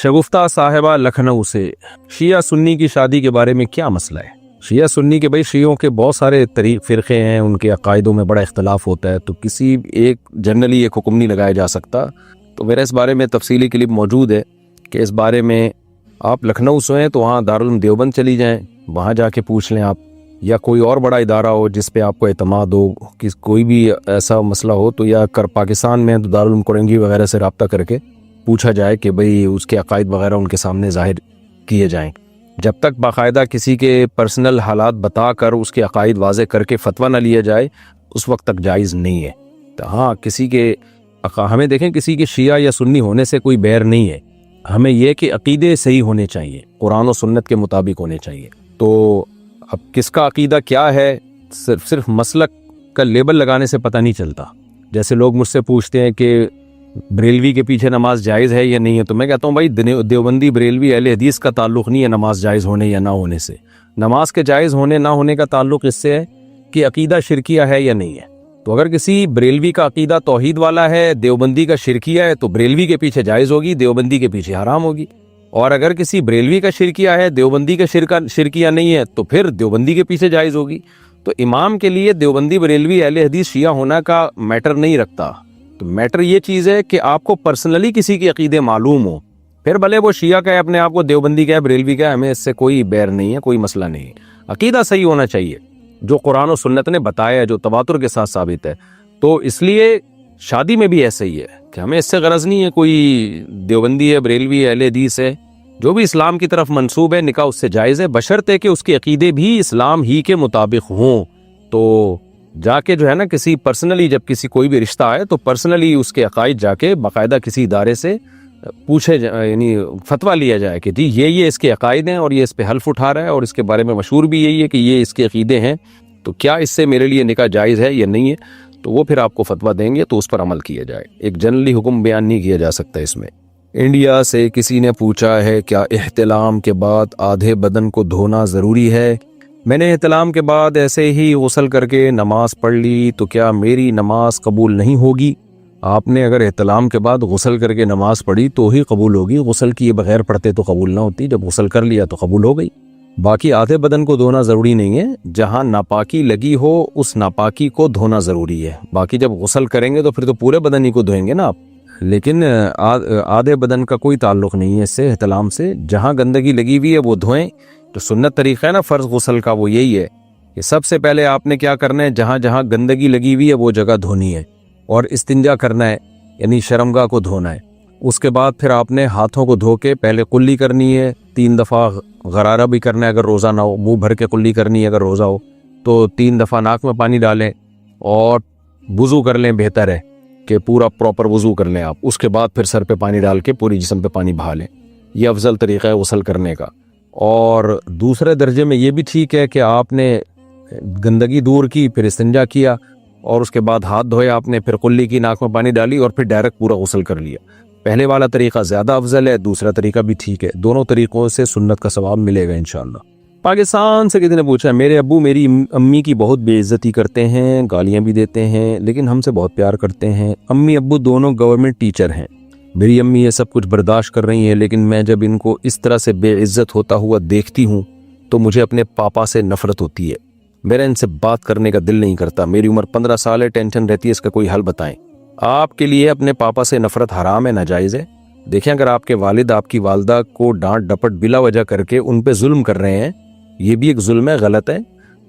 شگفتہ صاحبہ لکھنؤ سے، شیعہ سنی کی شادی کے بارے میں کیا مسئلہ ہے؟ شیعہ سنی کے بھائی شیعوں کے بہت سارے فرقے ہیں، ان کے عقائدوں میں بڑا اختلاف ہوتا ہے، تو کسی ایک جنرلی ایک حکم نہیں لگایا جا سکتا۔ تو میرا اس بارے میں تفصیلی کلپ موجود ہے کہ اس بارے میں آپ لکھنؤ سے ہیں تو وہاں دارالعلوم دیوبند چلی جائیں، وہاں جا کے پوچھ لیں آپ، یا کوئی اور بڑا ادارہ ہو جس پہ آپ کو اعتماد ہو کہ کوئی بھی ایسا مسئلہ ہو تو یا پاکستان میں تو دارالعلوم کورنگی وغیرہ سے رابطہ کر کے پوچھا جائے کہ بھئی اس کے عقائد وغیرہ ان کے سامنے ظاہر کیے جائیں۔ جب تک باقاعدہ کسی کے پرسنل حالات بتا کر اس کے عقائد واضح کر کے فتویٰ نہ لیا جائے اس وقت تک جائز نہیں ہے۔ تو ہاں، کسی کے ہمیں دیکھیں کسی کے شیعہ یا سنی ہونے سے کوئی بیر نہیں ہے، ہمیں یہ کہ عقیدے صحیح ہونے چاہیے، قرآن و سنت کے مطابق ہونے چاہیے۔ تو اب کس کا عقیدہ کیا ہے صرف مسلک کا لیبل لگانے سے پتہ نہیں چلتا۔ جیسے لوگ مجھ سے پوچھتے ہیں کہ بریلوی کے پیچھے نماز جائز ہے یا نہیں ہے، تو میں کہتا ہوں بھائی دیوبندی بریلوی اہل حدیث کا تعلق نہیں ہے نماز جائز ہونے یا نہ ہونے سے۔ نماز کے جائز ہونے نہ ہونے کا تعلق اس سے ہے کہ عقیدہ شرکیہ ہے یا نہیں ہے۔ تو اگر کسی بریلوی کا عقیدہ توحید والا ہے، دیوبندی کا شرکیہ ہے، تو بریلوی کے پیچھے جائز ہوگی، دیوبندی کے پیچھے حرام ہوگی۔ اور اگر کسی بریلوی کا شرکیہ ہے، دیوبندی کا شرکیہ نہیں ہے، تو پھر دیوبندی کے پیچھے جائز ہوگی۔ تو امام کے لیے دیوبندی بریلوی اہل حدیث شیعہ ہونا کا میٹر نہیں رکھتا۔ تو میٹر یہ چیز ہے کہ آپ کو پرسنلی کسی کے عقیدے معلوم ہو، پھر بھلے وہ شیعہ کہے اپنے آپ کو، دیوبندی کہے، بریلوی کہے، ہمیں اس سے کوئی بیر نہیں ہے، کوئی مسئلہ نہیں ہے۔ عقیدہ صحیح ہونا چاہیے جو قرآن و سنت نے بتایا ہے، جو تواتر کے ساتھ ثابت ہے۔ تو اس لیے شادی میں بھی ایسا ہی ہے کہ ہمیں اس سے غرض نہیں ہے کوئی دیوبندی ہے، بریلوی ہے، اہل حدیث ہے، جو بھی اسلام کی طرف منسوب ہے نکاح اس سے جائز ہے، بشرطے کہ اس کے عقیدے بھی اسلام ہی کے مطابق ہوں۔ تو جا کے جو ہے نا کسی پرسنلی جب کسی کوئی بھی رشتہ آئے تو پرسنلی اس کے عقائد جا کے باقاعدہ کسی ادارے سے پوچھے یعنی فتویٰ لیا جائے کہ جی یہ اس کے عقائد ہیں اور یہ اس پہ حلف اٹھا رہا ہے اور اس کے بارے میں مشہور بھی یہی ہے کہ یہ اس کے عقیدے ہیں، تو کیا اس سے میرے لیے نکاح جائز ہے یا نہیں ہے، تو وہ پھر آپ کو فتویٰ دیں گے تو اس پر عمل کیا جائے۔ ایک جنرلی حکم بیان نہیں کیا جا سکتا اس میں۔ انڈیا سے کسی نے پوچھا ہے کیا احتلام کے بعد آدھے بدن کو دھونا ضروری ہے؟ میں نے احتلام کے بعد ایسے ہی غسل کر کے نماز پڑھ لی تو کیا میری نماز قبول نہیں ہوگی؟ آپ نے اگر احتلام کے بعد غسل کر کے نماز پڑھی تو ہی قبول ہوگی، غسل کیے بغیر پڑھتے تو قبول نہ ہوتی، جب غسل کر لیا تو قبول ہو گئی۔ باقی آدھے بدن کو دھونا ضروری نہیں ہے، جہاں ناپاکی لگی ہو اس ناپاکی کو دھونا ضروری ہے۔ باقی جب غسل کریں گے تو پھر تو پورے بدن ہی کو دھوئیں گے نا آپ، لیکن آدھے بدن کا کوئی تعلق نہیں ہے اس سے، احتلام سے۔ جہاں گندگی لگی ہوئی ہے وہ دھوئیں۔ جو سنت طریقہ ہے نا فرض غسل کا وہ یہی ہے کہ سب سے پہلے آپ نے کیا کرنا ہے، جہاں جہاں گندگی لگی ہوئی ہے وہ جگہ دھونی ہے اور استنجا کرنا ہے، یعنی شرمگاہ کو دھونا ہے۔ اس کے بعد پھر آپ نے ہاتھوں کو دھو کے پہلے قلی کرنی ہے، 3 دفعہ غرارہ بھی کرنا ہے اگر روزہ نہ ہو، منہ بھر کے قلی کرنی ہے اگر روزہ ہو تو 3 دفعہ ناک میں پانی ڈالیں اور وضو کر لیں، بہتر ہے کہ پورا پراپر وضو کر لیں آپ۔ اس کے بعد پھر سر پہ پانی ڈال کے پوری جسم پہ پانی بہا لیں، یہ افضل طریقہ ہے غسل کرنے کا۔ اور دوسرے درجے میں یہ بھی ٹھیک ہے کہ آپ نے گندگی دور کی، پھر استنجا کیا اور اس کے بعد ہاتھ دھوئے آپ نے، پھر قلی کی، ناک میں پانی ڈالی اور پھر ڈائریکٹ پورا غسل کر لیا۔ پہلے والا طریقہ زیادہ افضل ہے، دوسرا طریقہ بھی ٹھیک ہے، دونوں طریقوں سے سنت کا ثواب ملے گا انشاءاللہ۔ پاکستان سے کسی نے پوچھا میرے ابو میری امی کی بہت بے عزتی کرتے ہیں، گالیاں بھی دیتے ہیں، لیکن ہم سے بہت پیار کرتے ہیں۔ امی ابو دونوں گورنمنٹ ٹیچر ہیں، میری امی یہ سب کچھ برداشت کر رہی ہیں، لیکن میں جب ان کو اس طرح سے بے عزت ہوتا ہوا دیکھتی ہوں تو مجھے اپنے پاپا سے نفرت ہوتی ہے، میرا ان سے بات کرنے کا دل نہیں کرتا، میری عمر 15 سال ہے، ٹینشن رہتی ہے، اس کا کوئی حل بتائیں۔ آپ کے لیے اپنے پاپا سے نفرت حرام ہے، ناجائز ہے۔ دیکھیں اگر آپ کے والد آپ کی والدہ کو ڈانٹ ڈپٹ بلا وجہ کر کے ان پہ ظلم کر رہے ہیں، یہ بھی ایک ظلم ہے، غلط ہے،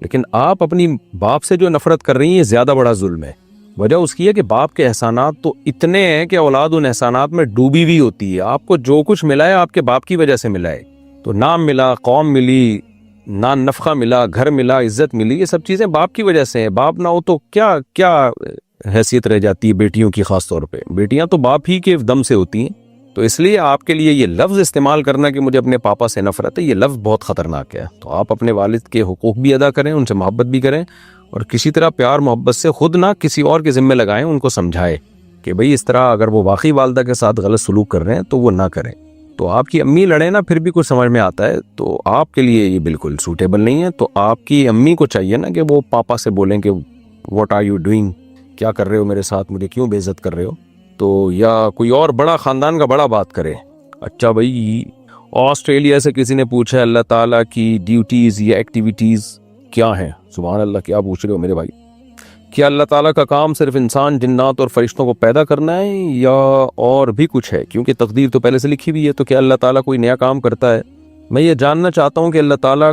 لیکن آپ اپنی باپ سے جو نفرت کر رہی ہیں یہ زیادہ بڑا ظلم ہے۔ وجہ اس کی ہے کہ باپ کے احسانات تو اتنے ہیں کہ اولاد ان احسانات میں ڈوبی ہوئی ہوتی ہے۔ آپ کو جو کچھ ملا ہے آپ کے باپ کی وجہ سے ملا ہے، تو نام ملا، قوم ملی، نان نفقہ ملا، گھر ملا، عزت ملی، یہ سب چیزیں باپ کی وجہ سے ہیں۔ باپ نہ ہو تو کیا حیثیت رہ جاتی ہے بیٹیوں کی، خاص طور پہ بیٹیاں تو باپ ہی کے دم سے ہوتی ہیں۔ تو اس لیے آپ کے لیے یہ لفظ استعمال کرنا کہ مجھے اپنے پاپا سے نفرت ہے، یہ لفظ بہت خطرناک ہے۔ تو آپ اپنے والد کے حقوق بھی ادا کریں، ان سے محبت بھی کریں، اور کسی طرح پیار محبت سے خود نہ کسی اور کے ذمہ لگائیں، ان کو سمجھائیں کہ بھئی اس طرح اگر وہ واقعی والدہ کے ساتھ غلط سلوک کر رہے ہیں تو وہ نہ کریں۔ تو آپ کی امی لڑیں نا پھر بھی کچھ سمجھ میں آتا ہے، تو آپ کے لیے یہ بالکل سوٹیبل نہیں ہے۔ تو آپ کی امی کو چاہیے نا کہ وہ پاپا سے بولیں کہ واٹ آر یو ڈوئنگ، کیا کر رہے ہو میرے ساتھ، مجھے کیوں بے عزت کر رہے ہو، تو یا کوئی اور بڑا خاندان کا بڑا بات کرے۔ اچھا بھائی، آسٹریلیا سے کسی نے پوچھا اللہ تعالیٰ کی ڈیوٹیز یا ایکٹیویٹیز کیا ہیں؟ سبحان اللہ، کیا پوچھ رہے ہو میرے بھائی؟ کیا اللہ تعالیٰ کا کام صرف انسان، جنات اور فرشتوں کو پیدا کرنا ہے یا اور بھی کچھ ہے؟ کیونکہ تقدیر تو پہلے سے لکھی ہوئی ہے، تو کیا اللہ تعالیٰ کوئی نیا کام کرتا ہے؟ میں یہ جاننا چاہتا ہوں کہ اللہ تعالیٰ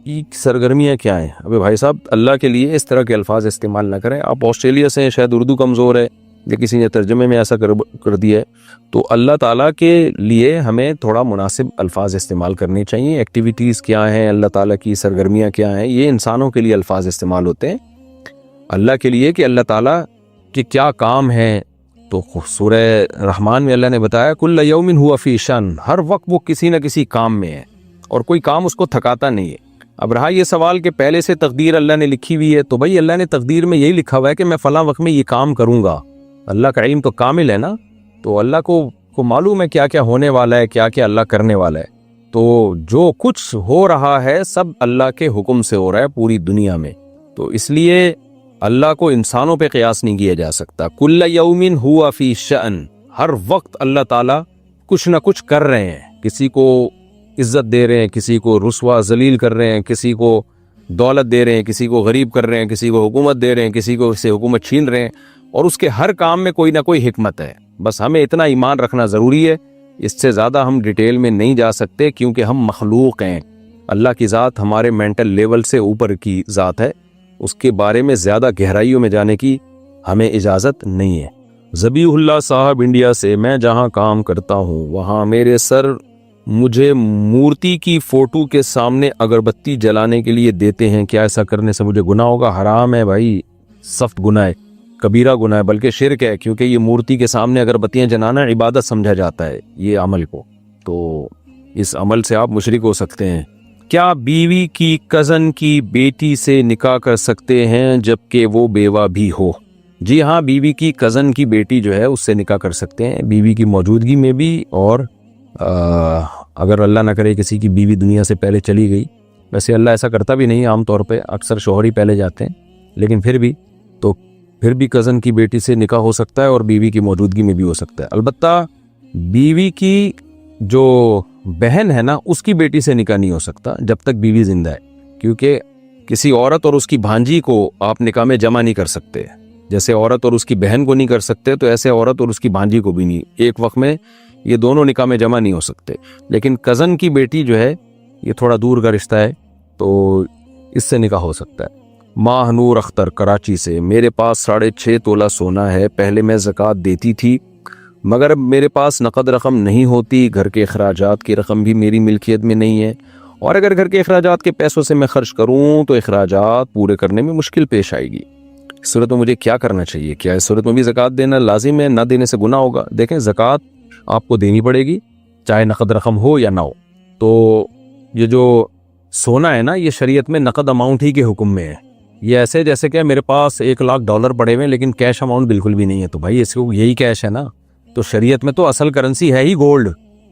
کی سرگرمیاں کیا ہیں۔ ابھی بھائی صاحب، اللہ کے لیے اس طرح کے الفاظ استعمال نہ کریں۔ آپ آسٹریلیا سے ہیں، شاید اردو کمزور ہے یا کسی نے ترجمے میں ایسا کر دیا ہے، تو اللہ تعالیٰ کے لیے ہمیں تھوڑا مناسب الفاظ استعمال کرنے چاہیے۔ ایکٹیویٹیز کیا ہیں، اللہ تعالیٰ کی سرگرمیاں کیا ہیں، یہ انسانوں کے لیے الفاظ استعمال ہوتے ہیں۔ اللہ کے لیے کہ اللہ تعالیٰ کے کیا کام ہیں، تو سورہ رحمان میں اللہ نے بتایا کل یوم ہوا فی شان، ہر وقت وہ کسی نہ کسی کام میں ہے اور کوئی کام اس کو تھکاتا نہیں ہے۔ اب رہا یہ سوال کہ پہلے سے تقدیر اللہ نے لکھی ہوئی ہے، تو بھائی اللہ نے تقدیر میں یہی لکھا ہوا ہے کہ میں فلاں وقت میں یہ کام کروں گا۔ اللہ کا علم تو کامل ہے نا، تو اللہ کو معلوم ہے کیا کیا ہونے والا ہے، کیا کیا اللہ کرنے والا ہے۔ تو جو کچھ ہو رہا ہے سب اللہ کے حکم سے ہو رہا ہے پوری دنیا میں، تو اس لیے اللہ کو انسانوں پہ قیاس نہیں کیا جا سکتا۔ کل یوم ہوا فی شأن، ہر وقت اللہ تعالیٰ کچھ نہ کچھ کر رہے ہیں، کسی کو عزت دے رہے ہیں، کسی کو رسوا ذلیل کر رہے ہیں، کسی کو دولت دے رہے ہیں، کسی کو غریب کر رہے ہیں، کسی کو حکومت دے رہے ہیں، کسی کو سے حکومت چھین رہے ہیں، اور اس کے ہر کام میں کوئی نہ کوئی حکمت ہے۔ بس ہمیں اتنا ایمان رکھنا ضروری ہے، اس سے زیادہ ہم ڈیٹیل میں نہیں جا سکتے کیونکہ ہم مخلوق ہیں۔ اللہ کی ذات ہمارے مینٹل لیول سے اوپر کی ذات ہے، اس کے بارے میں زیادہ گہرائیوں میں جانے کی ہمیں اجازت نہیں ہے۔ ذبیح اللہ صاحب انڈیا سے، میں جہاں کام کرتا ہوں وہاں میرے سر مجھے مورتی کی فوٹو کے سامنے اگربتی جلانے کے لیے دیتے ہیں، کیا ایسا کرنے سے مجھے گناہ ہوگا؟ حرام ہے بھائی، سخت گناہ ہے، کبیرہ گناہ ہے، بلکہ شرک ہے، کیونکہ یہ مورتی کے سامنے اگربتیاں جلانا عبادت سمجھا جاتا ہے یہ عمل کو، تو اس عمل سے آپ مشرک ہو سکتے ہیں۔ کیا بیوی کی کزن کی بیٹی سے نکاح کر سکتے ہیں جبکہ وہ بیوہ بھی ہو؟ جی ہاں، بیوی کی کزن کی بیٹی جو ہے اس سے نکاح کر سکتے ہیں، بیوی کی موجودگی میں بھی، اور اگر اللہ نہ کرے کسی کی بیوی دنیا سے پہلے چلی گئی، ویسے اللہ ایسا کرتا بھی نہیں عام طور پہ، اکثر شوہر ہی پہلے جاتے ہیں، لیکن پھر بھی کزن کی بیٹی سے نکاح ہو سکتا ہے اور بیوی کی موجودگی میں بھی ہو سکتا ہے۔ البتہ بیوی کی جو بہن ہے نا، اس کی بیٹی سے نکاح نہیں ہو سکتا جب تک بیوی زندہ ہے، کیونکہ کسی عورت اور اس کی بھانجی کو آپ نکاح میں جمع نہیں کر سکتے، جیسے عورت اور اس کی بہن کو نہیں کر سکتے، تو ایسے عورت اور اس کی بھانجی کو بھی نہیں، ایک وقت میں یہ دونوں نکاح میں جمع نہیں ہو سکتے۔ لیکن کزن کی بیٹی جو ہے یہ تھوڑا دور کا رشتہ ہے، تو اس سے نکاح ہو سکتا ہے۔ ماہ نور اختر کراچی سے، میرے پاس 6.5 تولہ سونا ہے، پہلے میں زکوٰۃ دیتی تھی مگر اب میرے پاس نقد رقم نہیں ہوتی، گھر کے اخراجات کی رقم بھی میری ملکیت میں نہیں ہے، اور اگر گھر کے اخراجات کے پیسوں سے میں خرچ کروں تو اخراجات پورے کرنے میں مشکل پیش آئے گی۔ اس صورت میں مجھے کیا کرنا چاہیے؟ کیا اس صورت میں بھی زکوٰۃ دینا لازم ہے؟ نہ دینے سے گناہ ہوگا؟ دیکھیں، زکوٰۃ آپ کو دینی پڑے گی چاہے نقد رقم ہو یا نہ ہو۔ تو یہ جو سونا ہے نا، یہ شریعت میں نقد اماؤنٹ ہی کے حکم میں ہے، یہ ایسے جیسے کہ میرے پاس $1,00,000 پڑے ہوئے لیکن کیش اماؤنٹ بالکل بھی نہیں ہے، تو بھائی اس کو یہی کیش ہے نا، تو شریعت میں تو اصل کرنسی ہے ہی گولڈ۔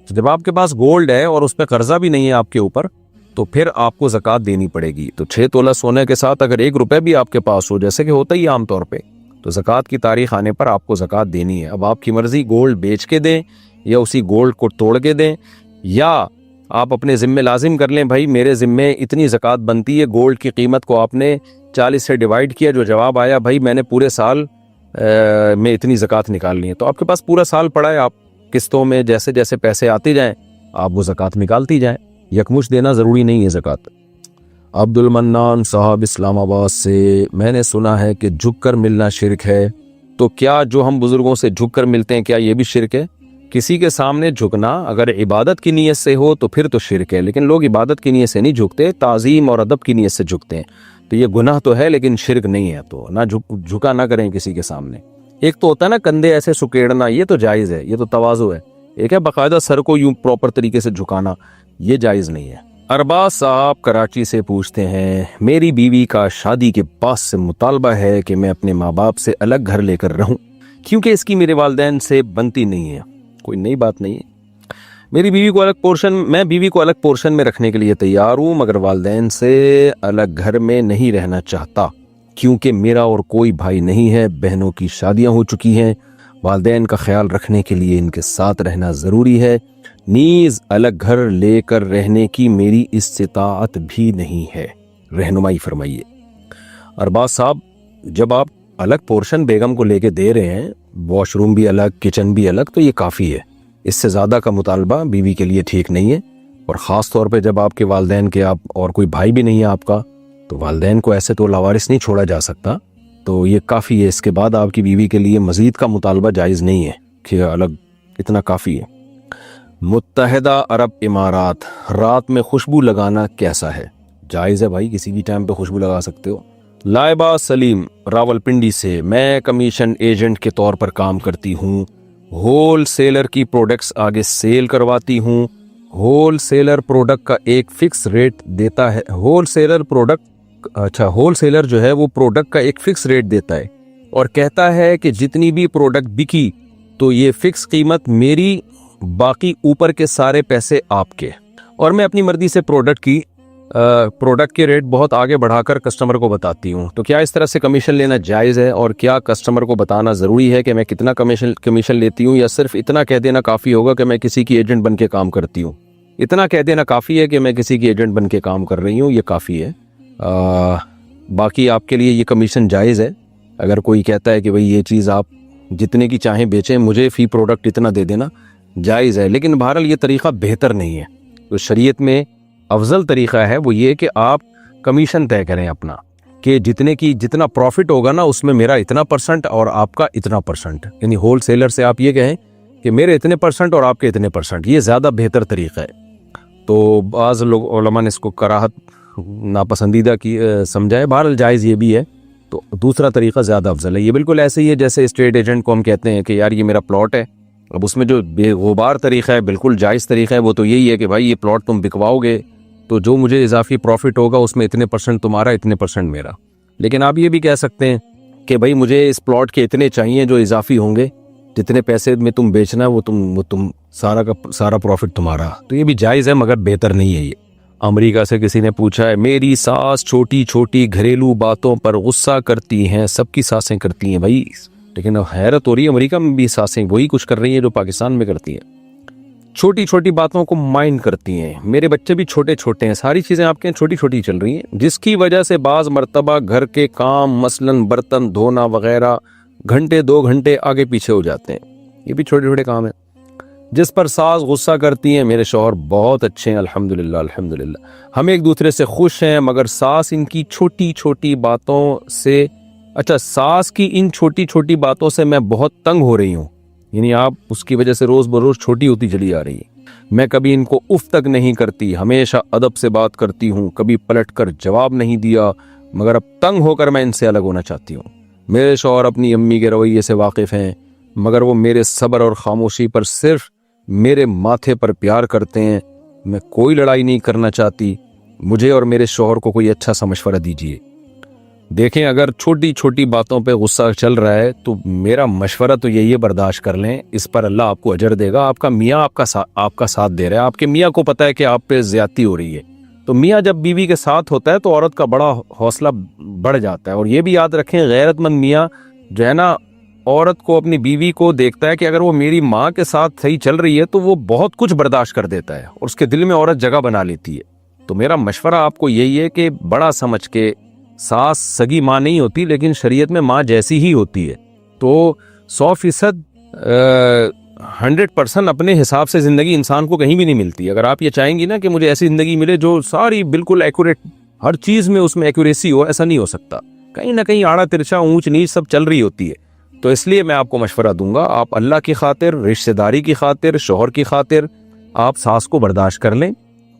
جب آپ کے پاس گولڈ ہے اور اس پہ قرضہ بھی نہیں ہے آپ کے اوپر، تو پھر آپ کو زکوٰۃ دینی پڑے گی۔ تو 6 تولہ سونے کے ساتھ اگر 1 روپے بھی آپ کے پاس ہو، جیسے کہ ہوتا ہی عام طور پہ، تو زکوٰۃ کی تاریخ آنے پر آپ کو زکوٰۃ دینی ہے۔ اب آپ کی مرضی، گولڈ بیچ کے دیں یا اسی گولڈ کو توڑ کے دیں، یا آپ اپنے ذمے لازم کر لیں بھائی میرے ذمے اتنی زکوٰۃ بنتی ہے، گولڈ کی قیمت کو آپ نے 40 سے ڈیوائڈ کیا، جو جواب آیا بھائی میں نے پورے سال میں اتنی زکوٰۃ نکالنی ہے، تو آپ کے پاس پورا سال پڑا ہے، آپ قسطوں میں جیسے جیسے پیسے آتے جائیں آپ وہ زکوٰۃ نکالتی جائیں، یکمشت دینا ضروری نہیں ہے زکوٰۃ۔ عبد المنان صاحب اسلام آباد سے، میں نے سنا ہے کہ جھک کر ملنا شرک ہے، تو کیا جو ہم بزرگوں سے جھک کر ملتے ہیں کیا یہ بھی شرک ہے؟ کسی کے سامنے جھکنا اگر عبادت کی نیت سے ہو تو پھر تو شرک ہے، لیکن لوگ عبادت کی نیت سے نہیں جھکتے، تعظیم اور ادب کی نیت سے جھکتے ہیں، تو یہ گناہ تو ہے لیکن شرک نہیں ہے۔ تو نہ جھکا نہ کریں کسی کے سامنے۔ ایک تو ہوتا ہے نا کندھے ایسے سکیڑنا، یہ تو جائز ہے، یہ تو تواضع ہے۔ ایک ہے باقاعدہ سر کو یوں پراپر طریقے سے جھکانا، یہ جائز نہیں ہے۔ ارباز صاحب کراچی سے پوچھتے ہیں، میری بیوی کا شادی کے بعد سے مطالبہ ہے کہ میں اپنے ماں باپ سے الگ گھر لے کر رہوں کیونکہ اس کی میرے والدین سے بنتی نہیں ہے۔ کوئی نئی بات نہیں ہے، میری بیوی کو الگ پورشن میں رکھنے کے لیے تیار ہوں، مگر والدین سے الگ گھر میں نہیں رہنا چاہتا کیونکہ میرا اور کوئی بھائی نہیں ہے، بہنوں کی شادیاں ہو چکی ہیں، والدین کا خیال رکھنے کے لیے ان کے ساتھ رہنا ضروری ہے، نیز الگ گھر لے کر رہنے کی میری استطاعت بھی نہیں ہے، رہنمائی فرمائیے۔ ارباز صاحب، جب آپ الگ پورشن بیگم کو لے کے دے رہے ہیں، واش روم بھی الگ، کچن بھی الگ، تو یہ کافی ہے۔ اس سے زیادہ کا مطالبہ بیوی کے لیے ٹھیک نہیں ہے، اور خاص طور پہ جب آپ کے والدین کے آپ اور کوئی بھائی بھی نہیں ہے آپ کا، تو والدین کو ایسے تو لاوارث نہیں چھوڑا جا سکتا، تو یہ کافی ہے۔ اس کے بعد آپ کی بیوی کے لیے مزید کا مطالبہ جائز نہیں ہے کہ الگ، اتنا کافی ہے۔ متحدہ عرب امارات، رات میں خوشبو لگانا کیسا ہے؟ جائز ہے بھائی، کسی بھی ٹائم پہ خوشبو لگا سکتے ہو۔ لائبہ سلیم راولپنڈی سے، میں کمیشن ایجنٹ کے طور پر کام کرتی ہوں، ہول سیلر کی پروڈکٹس آگے سیل کرواتی ہوں۔ ہول سیلر پروڈکٹ کا ایک فکس ریٹ دیتا ہے، ہول سیلر جو ہے وہ پروڈکٹ کا ایک فکس ریٹ دیتا ہے اور کہتا ہے کہ جتنی بھی پروڈکٹ بکی تو یہ فکس قیمت میری، باقی اوپر کے سارے پیسے آپ کے، اور میں اپنی مرضی سے پروڈکٹ کے ریٹ بہت آگے بڑھا کر کسٹمر کو بتاتی ہوں۔ تو کیا اس طرح سے کمیشن لینا جائز ہے، اور کیا کسٹمر کو بتانا ضروری ہے کہ میں کتنا کمیشن لیتی ہوں، یا صرف اتنا کہہ دینا کافی ہوگا کہ میں کسی کی ایجنٹ بن کے کام کرتی ہوں؟ اتنا کہہ دینا کافی ہے کہ میں کسی کی ایجنٹ بن کے کام کر رہی ہوں، یہ کافی ہے۔ باقی آپ کے لیے یہ کمیشن جائز ہے۔ اگر کوئی کہتا ہے کہ بھئی یہ چیز آپ جتنے کی چاہیں بیچیں، مجھے فی پروڈکٹ اتنا دے دینا، جائز ہے، لیکن بہرحال یہ طریقہ بہتر نہیں ہے۔ تو شریعت میں افضل طریقہ ہے وہ یہ کہ آپ کمیشن طے کریں اپنا، کہ جتنا پروفٹ ہوگا نا اس میں میرا اتنا پرسنٹ اور آپ کا اتنا پرسنٹ، یعنی ہول سیلر سے آپ یہ کہیں کہ میرے اتنے پرسنٹ اور آپ کے اتنے پرسنٹ، یہ زیادہ بہتر طریقہ ہے۔ تو بعض لوگ علماء نے اس کو کراہت ناپسندیدہ کی سمجھائے، بہرحال جائز یہ بھی ہے، تو دوسرا طریقہ زیادہ افضل ہے۔ یہ بالکل ایسے ہی ہے جیسے اسٹیٹ ایجنٹ کو ہم کہتے ہیں کہ یار یہ میرا پلاٹ ہے، اب اس میں جو بے غبار طریقہ ہے، بالکل جائز طریقہ ہے، وہ تو یہی ہے کہ بھائی یہ پلاٹ تم بکواؤ گے تو جو مجھے اضافی پروفٹ ہوگا اس میں اتنے پرسنٹ تمہارا، اتنے پرسنٹ میرا۔ لیکن آپ یہ بھی کہہ سکتے ہیں کہ بھائی مجھے اس پلاٹ کے اتنے چاہیے جو اضافی ہوں گے، جتنے پیسے میں تم بیچنا وہ تم سارا کا سارا پروفٹ تمہارا، تو یہ بھی جائز ہے مگر بہتر نہیں ہے یہ۔ امریکہ سے کسی نے پوچھا ہے، میری ساس چھوٹی چھوٹی گھریلو باتوں پر غصہ کرتی ہیں، سب کی ساسیں کرتی ہیں بھائی، لیکن حیرت ہو رہی ہے امریکہ میں بھی ساسیں وہی کچھ کر رہی ہیں جو پاکستان میں کرتی ہیں، چھوٹی چھوٹی باتوں کو مائنڈ کرتی ہیں۔ میرے بچے بھی چھوٹے چھوٹے ہیں، ساری چیزیں آپ کے چھوٹی چھوٹی چل رہی ہیں، جس کی وجہ سے بعض مرتبہ گھر کے کام مثلاً برتن دھونا وغیرہ گھنٹے 2 گھنٹے آگے پیچھے ہو جاتے ہیں۔ یہ بھی چھوٹے چھوٹے کام ہیں جس پر ساس غصہ کرتی ہیں۔ میرے شوہر بہت اچھے ہیں، الحمدللہ الحمدللہ، ہم ایک دوسرے سے خوش ہیں، مگر ساس ان کی چھوٹی چھوٹی باتوں سے ساس کی ان چھوٹی چھوٹی باتوں سے میں بہت تنگ ہو رہی ہوں، یعنی آپ اس کی وجہ سے روز بروز چھوٹی ہوتی چلی آ رہی ہے۔ میں کبھی ان کو اف تک نہیں کرتی، ہمیشہ ادب سے بات کرتی ہوں، کبھی پلٹ کر جواب نہیں دیا، مگر اب تنگ ہو کر میں ان سے الگ ہونا چاہتی ہوں۔ میرے شوہر اپنی امی کے رویے سے واقف ہیں، مگر وہ میرے صبر اور خاموشی پر صرف میرے ماتھے پر پیار کرتے ہیں۔ میں کوئی لڑائی نہیں کرنا چاہتی، مجھے اور میرے شوہر کو کوئی اچھا سا مشورہ دیجیے۔ دیکھیں، اگر چھوٹی چھوٹی باتوں پہ غصہ چل رہا ہے تو میرا مشورہ تو یہی ہے، برداشت کر لیں، اس پر اللہ آپ کو اجر دے گا۔ آپ کا میاں آپ کا ساتھ دے رہا ہے، آپ کے میاں کو پتہ ہے کہ آپ پہ زیادتی ہو رہی ہے، تو میاں جب بیوی کے ساتھ ہوتا ہے تو عورت کا بڑا حوصلہ بڑھ جاتا ہے۔ اور یہ بھی یاد رکھیں، غیرت مند میاں جو ہے نا، عورت کو، اپنی بیوی کو دیکھتا ہے کہ اگر وہ میری ماں کے ساتھ صحیح چل رہی ہے تو وہ بہت کچھ برداشت کر دیتا ہے، اور اس کے دل میں عورت جگہ بنا لیتی ہے۔ تو میرا مشورہ آپ کو یہی ہے کہ بڑا سمجھ کے، ساس سگی ماں نہیں ہوتی لیکن شریعت میں ماں جیسی ہی ہوتی ہے، تو 100% 100% اپنے حساب سے زندگی انسان کو کہیں بھی نہیں ملتی۔ اگر آپ یہ چاہیں گی نا کہ مجھے ایسی زندگی ملے جو ساری بالکل ایکوریٹ، ہر چیز میں اس میں ایکوریسی ہو، ایسا نہیں ہو سکتا، کہیں نہ کہیں آڑا ترچا، اونچ نیچ سب چل رہی ہوتی ہے۔ تو اس لیے میں آپ کو مشورہ دوں گا، آپ اللہ کی خاطر، رشتہ داری کی خاطر، شوہر کی خاطر آپ ساس کو برداشت کر لیں۔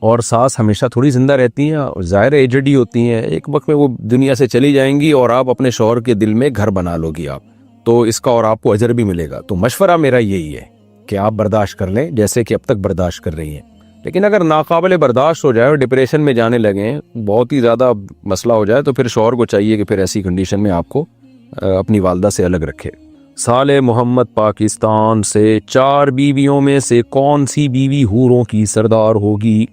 اور ساس ہمیشہ تھوڑی زندہ رہتی ہیں، ظاہر ایجڈ ہی ہوتی ہیں، ایک وقت میں وہ دنیا سے چلی جائیں گی اور آپ اپنے شوہر کے دل میں گھر بنا لو گی آپ، تو اس کا اور آپ کو اجر بھی ملے گا۔ تو مشورہ میرا یہی ہے کہ آپ برداشت کر لیں جیسے کہ اب تک برداشت کر رہی ہیں۔ لیکن اگر ناقابل برداشت ہو جائے اور ڈپریشن میں جانے لگیں، بہت ہی زیادہ مسئلہ ہو جائے، تو پھر شوہر کو چاہیے کہ پھر ایسی کنڈیشن میں آپ کو اپنی والدہ سے الگ رکھے۔ صالح محمد پاکستان سے، 4 بیویوں میں سے کون سی بیوی حوروں کی سردار ہوگی؟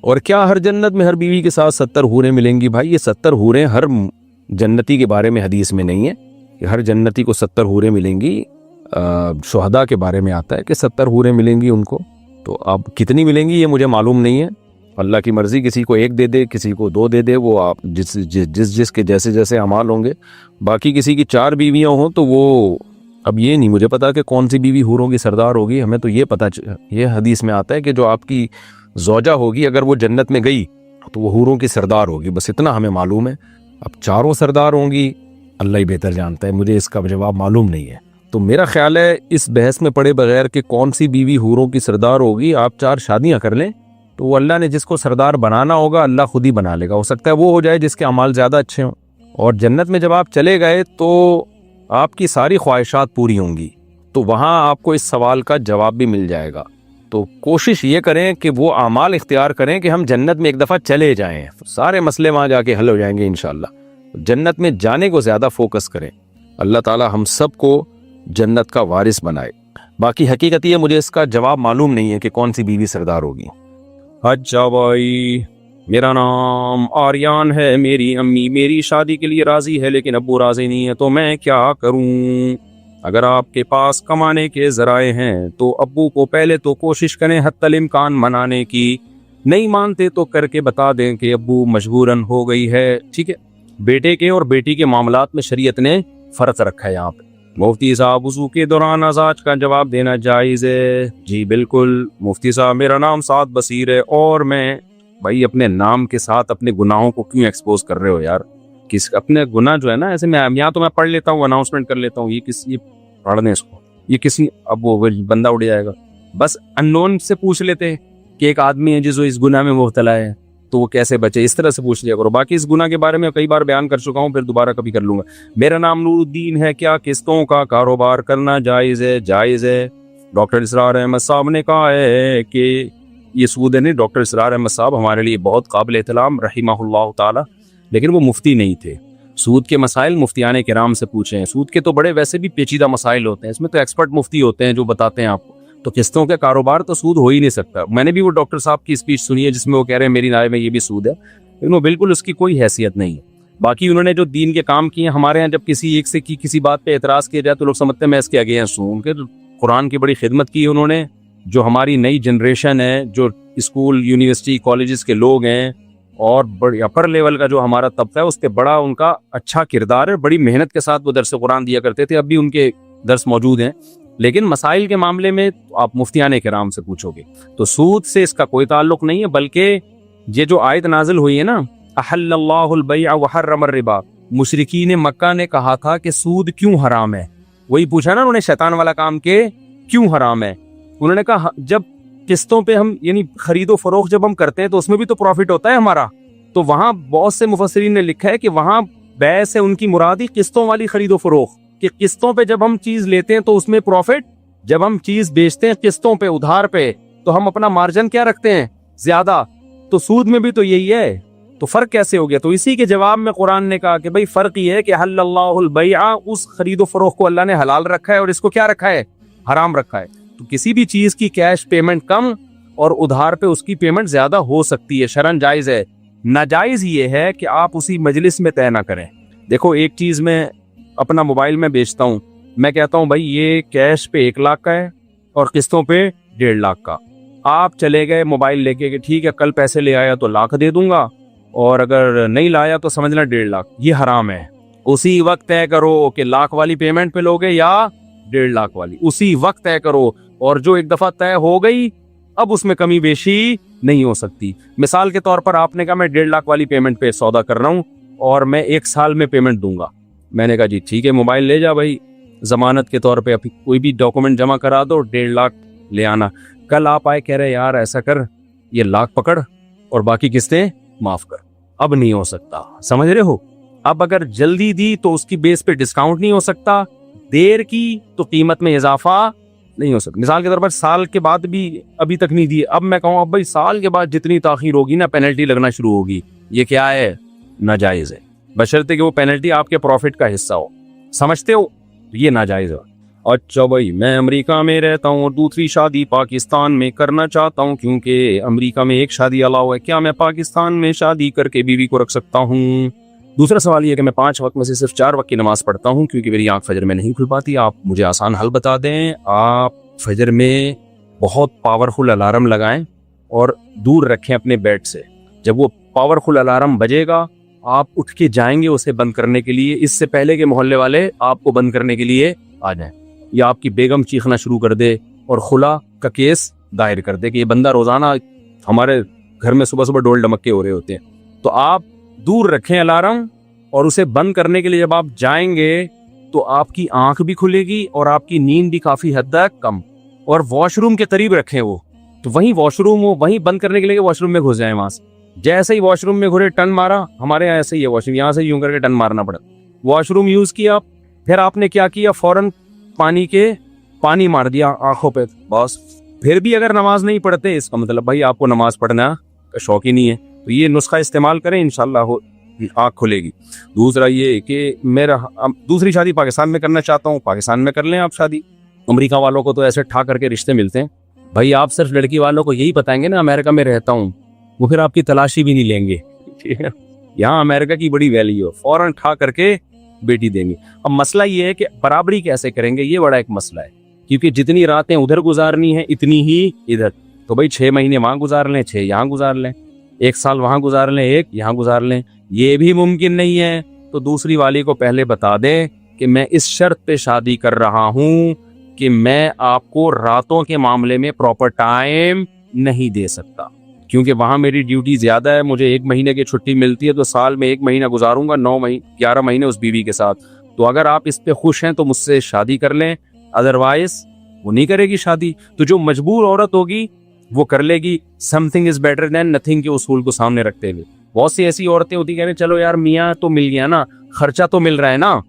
اور کیا ہر جنت میں ہر بیوی کے ساتھ 70 حوریں ملیں گی؟ بھائی یہ 70 حوریں ہر جنتی کے بارے میں حدیث میں نہیں ہے کہ ہر جنتی کو 70 حوریں ملیں گی۔ شہداء کے بارے میں آتا ہے کہ 70 حوریں ملیں گی ان کو، تو اب کتنی ملیں گی یہ مجھے معلوم نہیں ہے، اللہ کی مرضی، کسی کو 1 دے دے، کسی کو 2 دے دے، وہ آپ جس کے جیسے جیسے اعمال ہوں گے۔ باقی کسی کی 4 بیویاں ہوں تو وہ اب یہ نہیں مجھے پتا کہ کون سی بیوی حوروں کی سردار ہوگی، ہمیں تو یہ پتا، یہ حدیث میں آتا ہے کہ جو آپ کی زوجہ ہوگی اگر وہ جنت میں گئی تو وہ حوروں کی سردار ہوگی، بس اتنا ہمیں معلوم ہے۔ اب 4 سردار ہوں گی اللہ ہی بہتر جانتا ہے، مجھے اس کا جواب معلوم نہیں ہے۔ تو میرا خیال ہے اس بحث میں پڑے بغیر کہ کون سی بیوی حوروں کی سردار ہوگی، آپ 4 شادیاں کر لیں تو وہ اللہ نے جس کو سردار بنانا ہوگا اللہ خود ہی بنا لے گا۔ ہو سکتا ہے وہ ہو جائے جس کے اعمال زیادہ اچھے ہوں، اور جنت میں جب آپ چلے گئے تو آپ کی ساری خواہشات پوری ہوں گی، تو وہاں آپ کو اس سوال کا جواب بھی مل جائے گا۔ تو کوشش یہ کریں کہ وہ اعمال اختیار کریں کہ ہم جنت میں ایک دفعہ چلے جائیں، سارے مسئلے وہاں جا کے حل ہو جائیں گے انشاءاللہ۔ جنت میں جانے کو زیادہ فوکس کریں، اللہ تعالی ہم سب کو جنت کا وارث بنائے۔ باقی حقیقت یہ مجھے اس کا جواب معلوم نہیں ہے کہ کون سی بیوی سردار ہوگی۔ اچھا بھائی، میرا نام آریان ہے، میری امی میری شادی کے لیے راضی ہے لیکن ابو راضی نہیں ہے، تو میں کیا کروں؟ اگر آپ کے پاس کمانے کے ذرائع ہیں تو ابو کو پہلے تو کوشش کریں حتی الامکان منانے کی، نہیں مانتے تو کر کے بتا دیں کہ ابو مجبوراً ہو گئی ہے، ٹھیک ہے؟ بیٹے کے اور بیٹی کے معاملات میں شریعت نے فرق رکھا ہے یہاں پہ۔ مفتی صاحب، وضو کے دوران ازواج کا جواب دینا جائز ہے؟ جی بالکل مفتی صاحب، میرا نام سعد بصیر ہے اور میں… بھائی اپنے نام کے ساتھ اپنے گناہوں کو کیوں ایکسپوز کر رہے ہو یار؟ اپنے گناہ جو ہے نا، ایسے میں یہاں تو میں پڑھ لیتا ہوں، اناؤنسمنٹ کر لیتا ہوں، یہ پڑھنے اس کو، یہ کسی اب وہ بندہ اڑ جائے گا۔ بس ان نون سے پوچھ لیتے کہ ایک آدمی ہے جس اس گناہ میں مبتلا ہے تو وہ کیسے بچے، اس طرح سے پوچھ لیا کرو۔ باقی اس گناہ کے بارے میں کئی بار بیان کر چکا ہوں، پھر دوبارہ کبھی کر لوں گا۔ میرا نام نور الدین ہے، کیا قسطوں کا کاروبار کرنا جائز ہے؟ جائز ہے۔ ڈاکٹر اسرار احمد صاحب نے کہا ہے کہ یہ سود ہے نہیں۔ ڈاکٹر اسرار احمد صاحب ہمارے لیے بہت قابل احترام رحمہ اللہ تعالی، لیکن وہ مفتی نہیں تھے۔ سود کے مسائل مفتیان کرام سے پوچھیں۔ سود کے تو بڑے ویسے بھی پیچیدہ مسائل ہوتے ہیں، اس میں تو ایکسپرٹ مفتی ہوتے ہیں جو بتاتے ہیں آپ کو۔ تو قسطوں کے کاروبار تو سود ہو ہی نہیں سکتا۔ میں نے بھی وہ ڈاکٹر صاحب کی اسپیچ سنی ہے جس میں وہ کہہ رہے ہیں میری رائے میں یہ بھی سود ہے، لیکن وہ بالکل اس کی کوئی حیثیت نہیں ہے۔ باقی انہوں نے جو دین کے کام کیے، ہمارے یہاں جب کسی ایک سے کسی بات پہ اعتراض کیا جائے تو لوگ سمجھتے ہیں میں اس کے اگینسٹ ہوں۔ ان کے قرآن کی بڑی خدمت کی انہوں نے، جو ہماری نئی جنریشن ہے، جو اسکول یونیورسٹی کالجز کے لوگ ہیں اور بڑی اپر لیول کا جو ہمارا طبقہ ہے، اس پہ بڑا ان کا اچھا کردار ہے، بڑی محنت کے ساتھ وہ درس قرآن دیا کرتے تھے، اب بھی ان کے درس موجود ہیں۔ لیکن مسائل کے معاملے میں آپ مفتیان کرام سے پوچھو گے تو سود سے اس کا کوئی تعلق نہیں ہے، بلکہ یہ جو آیت نازل ہوئی ہے نا، احل اللہ البیع وحرم الربا، مشرکین مکہ نے کہا تھا کہ سود کیوں حرام ہے، وہی پوچھا نا انہوں نے شیطان والا کام کہ کیوں حرام ہے۔ انہوں نے کہا جب قسطوں پہ ہم یعنی خرید و فروخت جب ہم کرتے ہیں تو اس میں بھی تو پروفٹ ہوتا ہے ہمارا، تو وہاں بہت سے مفسرین نے لکھا ہے کہ وہاں بیع سے ان کی مرادی قسطوں والی خرید و فروخت، کہ قسطوں پہ جب ہم چیز لیتے ہیں تو اس میں پروفٹ، جب ہم چیز بیچتے ہیں قسطوں پہ ادھار پہ تو ہم اپنا مارجن کیا رکھتے ہیں؟ زیادہ۔ تو سود میں بھی تو یہی ہے، تو فرق کیسے ہو گیا؟ تو اسی کے جواب میں قرآن نے کہا کہ بھئی فرق یہ ہے کہ حل اللہ البیع، اس خرید و فروخت کو اللہ نے حلال رکھا ہے اور اس کو کیا رکھا ہے؟ حرام رکھا ہے۔ تو کسی بھی چیز کی کیش پیمنٹ کم اور ادھار پہ اس کی پیمنٹ زیادہ ہو سکتی ہے، شرعاً جائز ہے۔ ناجائز یہ ہے کہ آپ اسی مجلس میں طے نہ کریں۔ دیکھو ایک چیز میں اپنا موبائل میں بیچتا ہوں، میں کہتا ہوں بھائی یہ کیش پہ 1 لاکھ کا ہے اور قسطوں پہ 1.5 لاکھ کا۔ آپ چلے گئے موبائل لے کے کہ ٹھیک ہے کل پیسے لے آیا تو 1 لاکھ دے دوں گا، اور اگر نہیں لایا تو سمجھنا 1.5 لاکھ، یہ حرام ہے۔ اسی وقت طے کرو کہ 1 لاکھ والی پیمنٹ پہ لوگے یا 1.5 لاکھ والی، اسی وقت طے کرو، اور جو ایک دفعہ طے ہو گئی اب اس میں کمی بیشی نہیں ہو سکتی۔ مثال کے طور پر آپ نے کہا میں 1.5 لاکھ والی پیمنٹ پہ سودا کر رہا ہوں اور میں 1 سال میں پیمنٹ دوں گا، میں نے کہا جی ٹھیک ہے موبائل لے جا بھائی، ضمانت کے طور پہ کوئی بھی ڈاکومنٹ جمع کرا دو، 1.5 لاکھ لے آنا۔ کل آپ آئے کہہ رہے یار ایسا کر یہ 1 لاکھ پکڑ اور باقی قسطیں معاف کر، اب نہیں ہو سکتا، سمجھ رہے ہو؟ اب اگر جلدی دی تو اس کی بیس پہ ڈسکاؤنٹ نہیں ہو سکتا، دیر کی تو قیمت میں اضافہ نہیں ہو سکتا۔ مثال کے طور پر سال کے بعد بھی ابھی تک نہیں دی، اب میں کہوں اب بھائی سال کے بعد جتنی تاخیر ہوگی نا پینلٹی لگنا شروع ہوگی، یہ کیا ہے؟ ناجائز ہے، بشرطے کہ وہ پینلٹی آپ کے پروفٹ کا حصہ ہو، سمجھتے ہو؟ یہ ناجائز ہے۔ اچھا بھائی میں امریکہ میں رہتا ہوں اور دوسری شادی پاکستان میں کرنا چاہتا ہوں کیونکہ امریکہ میں 1 شادی الاؤ ہے، کیا میں پاکستان میں شادی کر کے بیوی کو رکھ سکتا ہوں؟ دوسرا سوال یہ ہے کہ میں 5 وقت میں سے صرف 4 وقت کی نماز پڑھتا ہوں کیونکہ میری آنکھ فجر میں نہیں کھل پاتی، آپ مجھے آسان حل بتا دیں۔ آپ فجر میں بہت پاورفل الارم لگائیں اور دور رکھیں اپنے بیڈ سے. جب وہ پاورفل الارم بجے گا آپ اٹھ کے جائیں گے اسے بند کرنے کے لیے, اس سے پہلے کہ محلے والے آپ کو بند کرنے کے لیے آ جائیں, یا آپ کی بیگم چیخنا شروع کر دے اور خلا کا کیس دائر کر دے کہ یہ بندہ روزانہ ہمارے گھر میں صبح صبح ڈول ڈمکے ہو رہے ہوتے ہیں. تو آپ دور رکھیں الارم, اور اسے بند کرنے کے لیے جب آپ جائیں گے تو آپ کی آنکھ بھی کھلے گی اور آپ کی نیند بھی کافی حد تک کم. اور واش روم کے قریب رکھیں وہ, تو وہیں واش روم ہو, وہیں بند کرنے کے لیے واش روم میں گھس جائیں. وہاں سے جیسے ہی واش روم میں گھرے ٹن مارا, ہمارے یہاں ایسے ہی ہے واش روم, یہاں سے یوں کر کے ٹن مارنا پڑا. واش روم یوز کیا, پھر آپ نے کیا کیا, فوراً پانی مار دیا آنکھوں پہ بس. پھر بھی اگر نماز نہیں پڑھتے اس کا مطلب بھائی آپ کو نماز پڑھنا کا شوق ہی نہیں ہے. تو یہ نسخہ استعمال کریں, انشاءاللہ آنکھ کھلے گی. دوسرا یہ کہ میرا دوسری شادی پاکستان میں کرنا چاہتا ہوں, پاکستان میں کر لیں آپ شادی. امریکہ والوں کو تو ایسے ٹھا کر کے رشتے ملتے ہیں. بھائی آپ صرف لڑکی والوں کو یہی بتائیں گے نا امریکہ میں رہتا ہوں, وہ پھر آپ کی تلاشی بھی نہیں لیں گے. یہاں امریکہ کی بڑی ویلیو, فوراً ٹھا کر کے بیٹی دیں گے. اب مسئلہ یہ ہے کہ برابری کیسے کریں گے, یہ بڑا ایک مسئلہ ہے, کیونکہ جتنی راتیں ادھر گزارنی ہیں اتنی ہی ادھر. تو بھائی 6 مہینے وہاں گزار لیں, 6 یہاں گزار لیں, 1 سال وہاں گزار لیں, 1 یہاں گزار لیں. یہ بھی ممکن نہیں ہے تو دوسری والی کو پہلے بتا دیں کہ میں اس شرط پہ شادی کر رہا ہوں کہ میں آپ کو راتوں کے معاملے میں پراپر ٹائم نہیں دے سکتا, کیونکہ وہاں میری ڈیوٹی زیادہ ہے. مجھے 1 مہینے کی چھٹی ملتی ہے تو سال میں 1 مہینہ گزاروں گا, 11 مہینے اس بیوی کے ساتھ. تو اگر آپ اس پہ خوش ہیں تو مجھ سے شادی کر لیں, ادروائز وہ نہیں کرے گی شادی. تو جو مجبور عورت ہوگی وہ کر لے گی some thing is better than nothing کے اصول کو سامنے رکھتے ہوئے. بہت سی ایسی عورتیں ہوتی کہہ رہے چلو یار میاں تو مل گیا نا, خرچہ تو مل رہا ہے نا,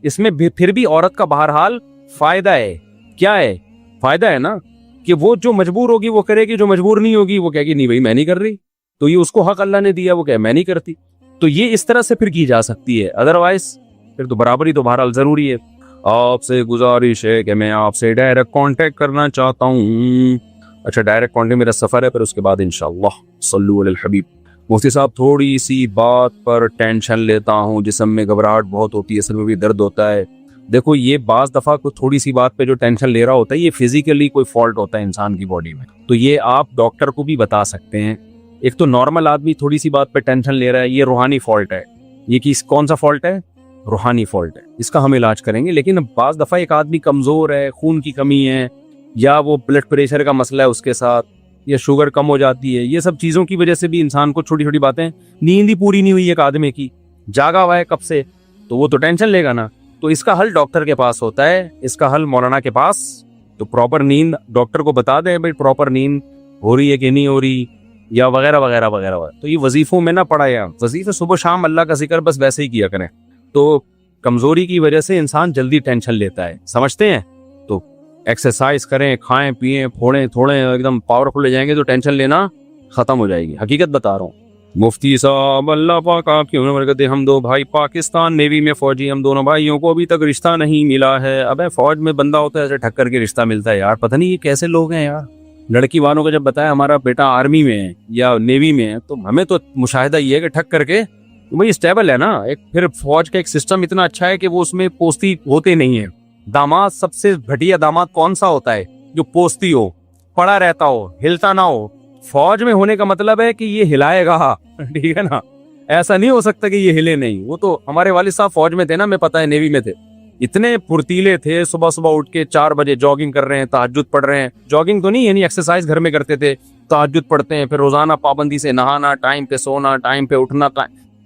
اس میں پھر بھی عورت کا بہرحال فائدہ ہے. کیا ہے فائدہ؟ ہے نا کہ وہ جو مجبور ہوگی وہ کرے گی, جو مجبور نہیں ہوگی وہ کہے گی نہیں بھائی میں نہیں کر رہی. تو یہ اس کو حق اللہ نے دیا, وہ کہے میں نہیں کرتی. تو یہ اس طرح سے پھر کی جا سکتی ہے, ادروائز پھر تو برابری تو بہرحال ضروری ہے. آپ سے گزارش ہے کہ میں آپ سے ڈائریکٹ کانٹیکٹ کرنا چاہتا ہوں. اچھا ڈائریکٹ کانٹیکٹ میرا سفر ہے, پھر اس کے بعد انشاءاللہ صلو علی الحبیب. مفتی صاحب تھوڑی سی بات پر ٹینشن لیتا ہوں, جسم میں گھبراہٹ بہت ہوتی ہے, سر میں بھی درد ہوتا ہے. دیکھو یہ بعض دفعہ کوئی تھوڑی سی بات پہ جو ٹینشن لے رہا ہوتا ہے یہ فزیکلی کوئی فالٹ ہوتا ہے انسان کی باڈی میں, تو یہ آپ ڈاکٹر کو بھی بتا سکتے ہیں. ایک تو نارمل آدمی تھوڑی سی بات پہ ٹینشن لے رہا ہے, یہ روحانی فالٹ ہے. یہ کون سا فالٹ ہے؟ روحانی فالٹ ہے. اس کا ہم علاج کریں گے. لیکن بعض دفعہ ایک آدمی کمزور ہے, خون کی کمی ہے, یا وہ بلڈ پریشر کا مسئلہ ہے اس کے ساتھ, یا شوگر کم ہو جاتی ہے, یہ سب چیزوں کی وجہ سے بھی انسان کو چھوٹی چھوٹی باتیں, نیند ہی پوری نہیں ہوئی ایک آدمی کی, جاگا ہوا ہے کب سے, تو وہ تو ٹینشن لے گا نا. تو اس کا حل ڈاکٹر کے پاس ہوتا ہے, اس کا حل مولانا کے پاس. تو پراپر نیند ڈاکٹر کو بتا دیں بھائی پراپر نیند ہو رہی ہے کہ نہیں ہو رہی, یا وغیرہ وغیرہ وغیرہ. تو یہ وظیفوں میں نہ پڑھایا, وظیفے صبح شام اللہ کا ذکر بس ویسے ہی کیا کریں. تو کمزوری کی وجہ سے انسان جلدی ٹینشن لیتا ہے, سمجھتے ہیں؟ تو ایکسرسائز کریں, کھائیں پیئیں, پھوڑیں تھوڑیں, ایک دم پاورفل ہو جائیں گے تو ٹینشن لینا ختم ہو جائے گی. حقیقت بتا رہا ہوں. مفتی صاحب اللہ پاک آپ کی عمر برکت دے. ہم 2 بھائی پاکستان نیوی میں فوجی, ہم دونوں بھائیوں کو ابھی تک رشتہ نہیں ملا ہے. ابے فوج میں بندہ ہوتا ہے ایسے ٹھک کر کے رشتہ ملتا ہے یار, پتہ نہیں یہ کیسے لوگ ہیں یار. لڑکی والوں کو جب بتایا ہمارا بیٹا آرمی میں ہے یا نیوی میں ہے, تو ہمیں تو مشاہدہ یہ ہے کہ ٹھک کر کے بھائی اسٹیبل ہے نا. ایک پھر فوج کا ایک سسٹم اتنا اچھا ہے کہ وہ اس میں پوستی ہوتے نہیں ہیں. داماد سب سے گھٹیا داماد کون سا ہوتا ہے؟ جو پوستی ہو, پڑا رہتا ہو, ہلتا نہ ہو. فوج میں ہونے کا مطلب ہے کہ یہ ہلائے گا, ٹھیک ہے نا. ایسا نہیں ہو سکتا کہ یہ ہلے نہیں. وہ تو ہمارے والد صاحب فوج میں تھے نا, میں پتا ہے نیوی میں تھے, اتنے پھرتیلے تھے. صبح صبح اٹھ کے 4 بجے جاگنگ کر رہے ہیں, تہجد پڑھ رہے ہیں. جاگنگ تو نہیں یعنی ایکسرسائز گھر میں کرتے تھے, تہجد پڑھتے ہیں, پھر روزانہ پابندی سے نہانا, ٹائم پہ سونا, ٹائم پہ اٹھنا.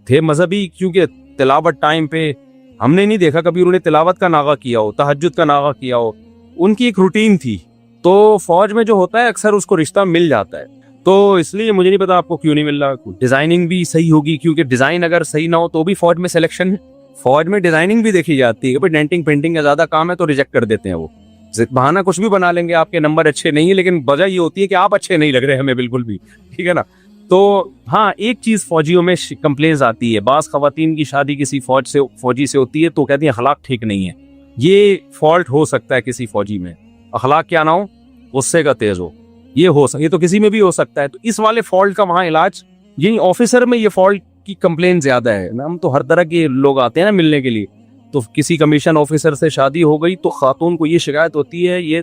تھے مذہبی, کیونکہ تلاوت ٹائم پہ. ہم نے نہیں دیکھا کبھی انہوں نے تلاوت کا ناغہ کیا ہو, تہجد کا ناغہ کیا ہو. ان کی ایک روٹین تھی. تو فوج میں جو ہوتا ہے اکثر اس کو رشتہ مل جاتا ہے. تو اس لیے مجھے نہیں پتا آپ کو کیوں نہیں مل رہا. ڈیزائننگ بھی صحیح ہوگی, کیونکہ ڈیزائن اگر صحیح نہ ہو تو بھی فوج میں سلیکشن ہے. فوج میں ڈیزائننگ بھی دیکھی جاتی ہے کہ ڈینٹنگ پینٹنگ کا زیادہ کام ہے تو ریجیکٹ کر دیتے ہیں. وہ بہانہ کچھ بھی بنا لیں گے, آپ کے نمبر اچھے نہیں ہیں, لیکن وجہ یہ ہوتی ہے کہ آپ اچھے نہیں لگ رہے ہمیں بالکل بھی, ٹھیک ہے نا. تو ہاں ایک چیز فوجیوں میں کمپلینز آتی ہے, بعض خواتین کی شادی کسی فوجی سے ہوتی ہے تو کہتی ہیں اخلاق ٹھیک نہیں ہے. یہ فالٹ ہو سکتا ہے کسی فوجی میں, اخلاق کیا نہ ہو, غصے کا تیز ہو, یہ ہو سکتا ہے. یہ تو کسی میں بھی ہو سکتا ہے. تو اس والے فالٹ کا وہاں علاج, یہی آفیسر میں یہ فالٹ کی کمپلین زیادہ ہے. ہم تو ہر طرح کے لوگ آتے ہیں نا ملنے کے لیے. تو کسی کمیشن آفیسر سے شادی ہو گئی تو خاتون کو یہ شکایت ہوتی ہے, یہ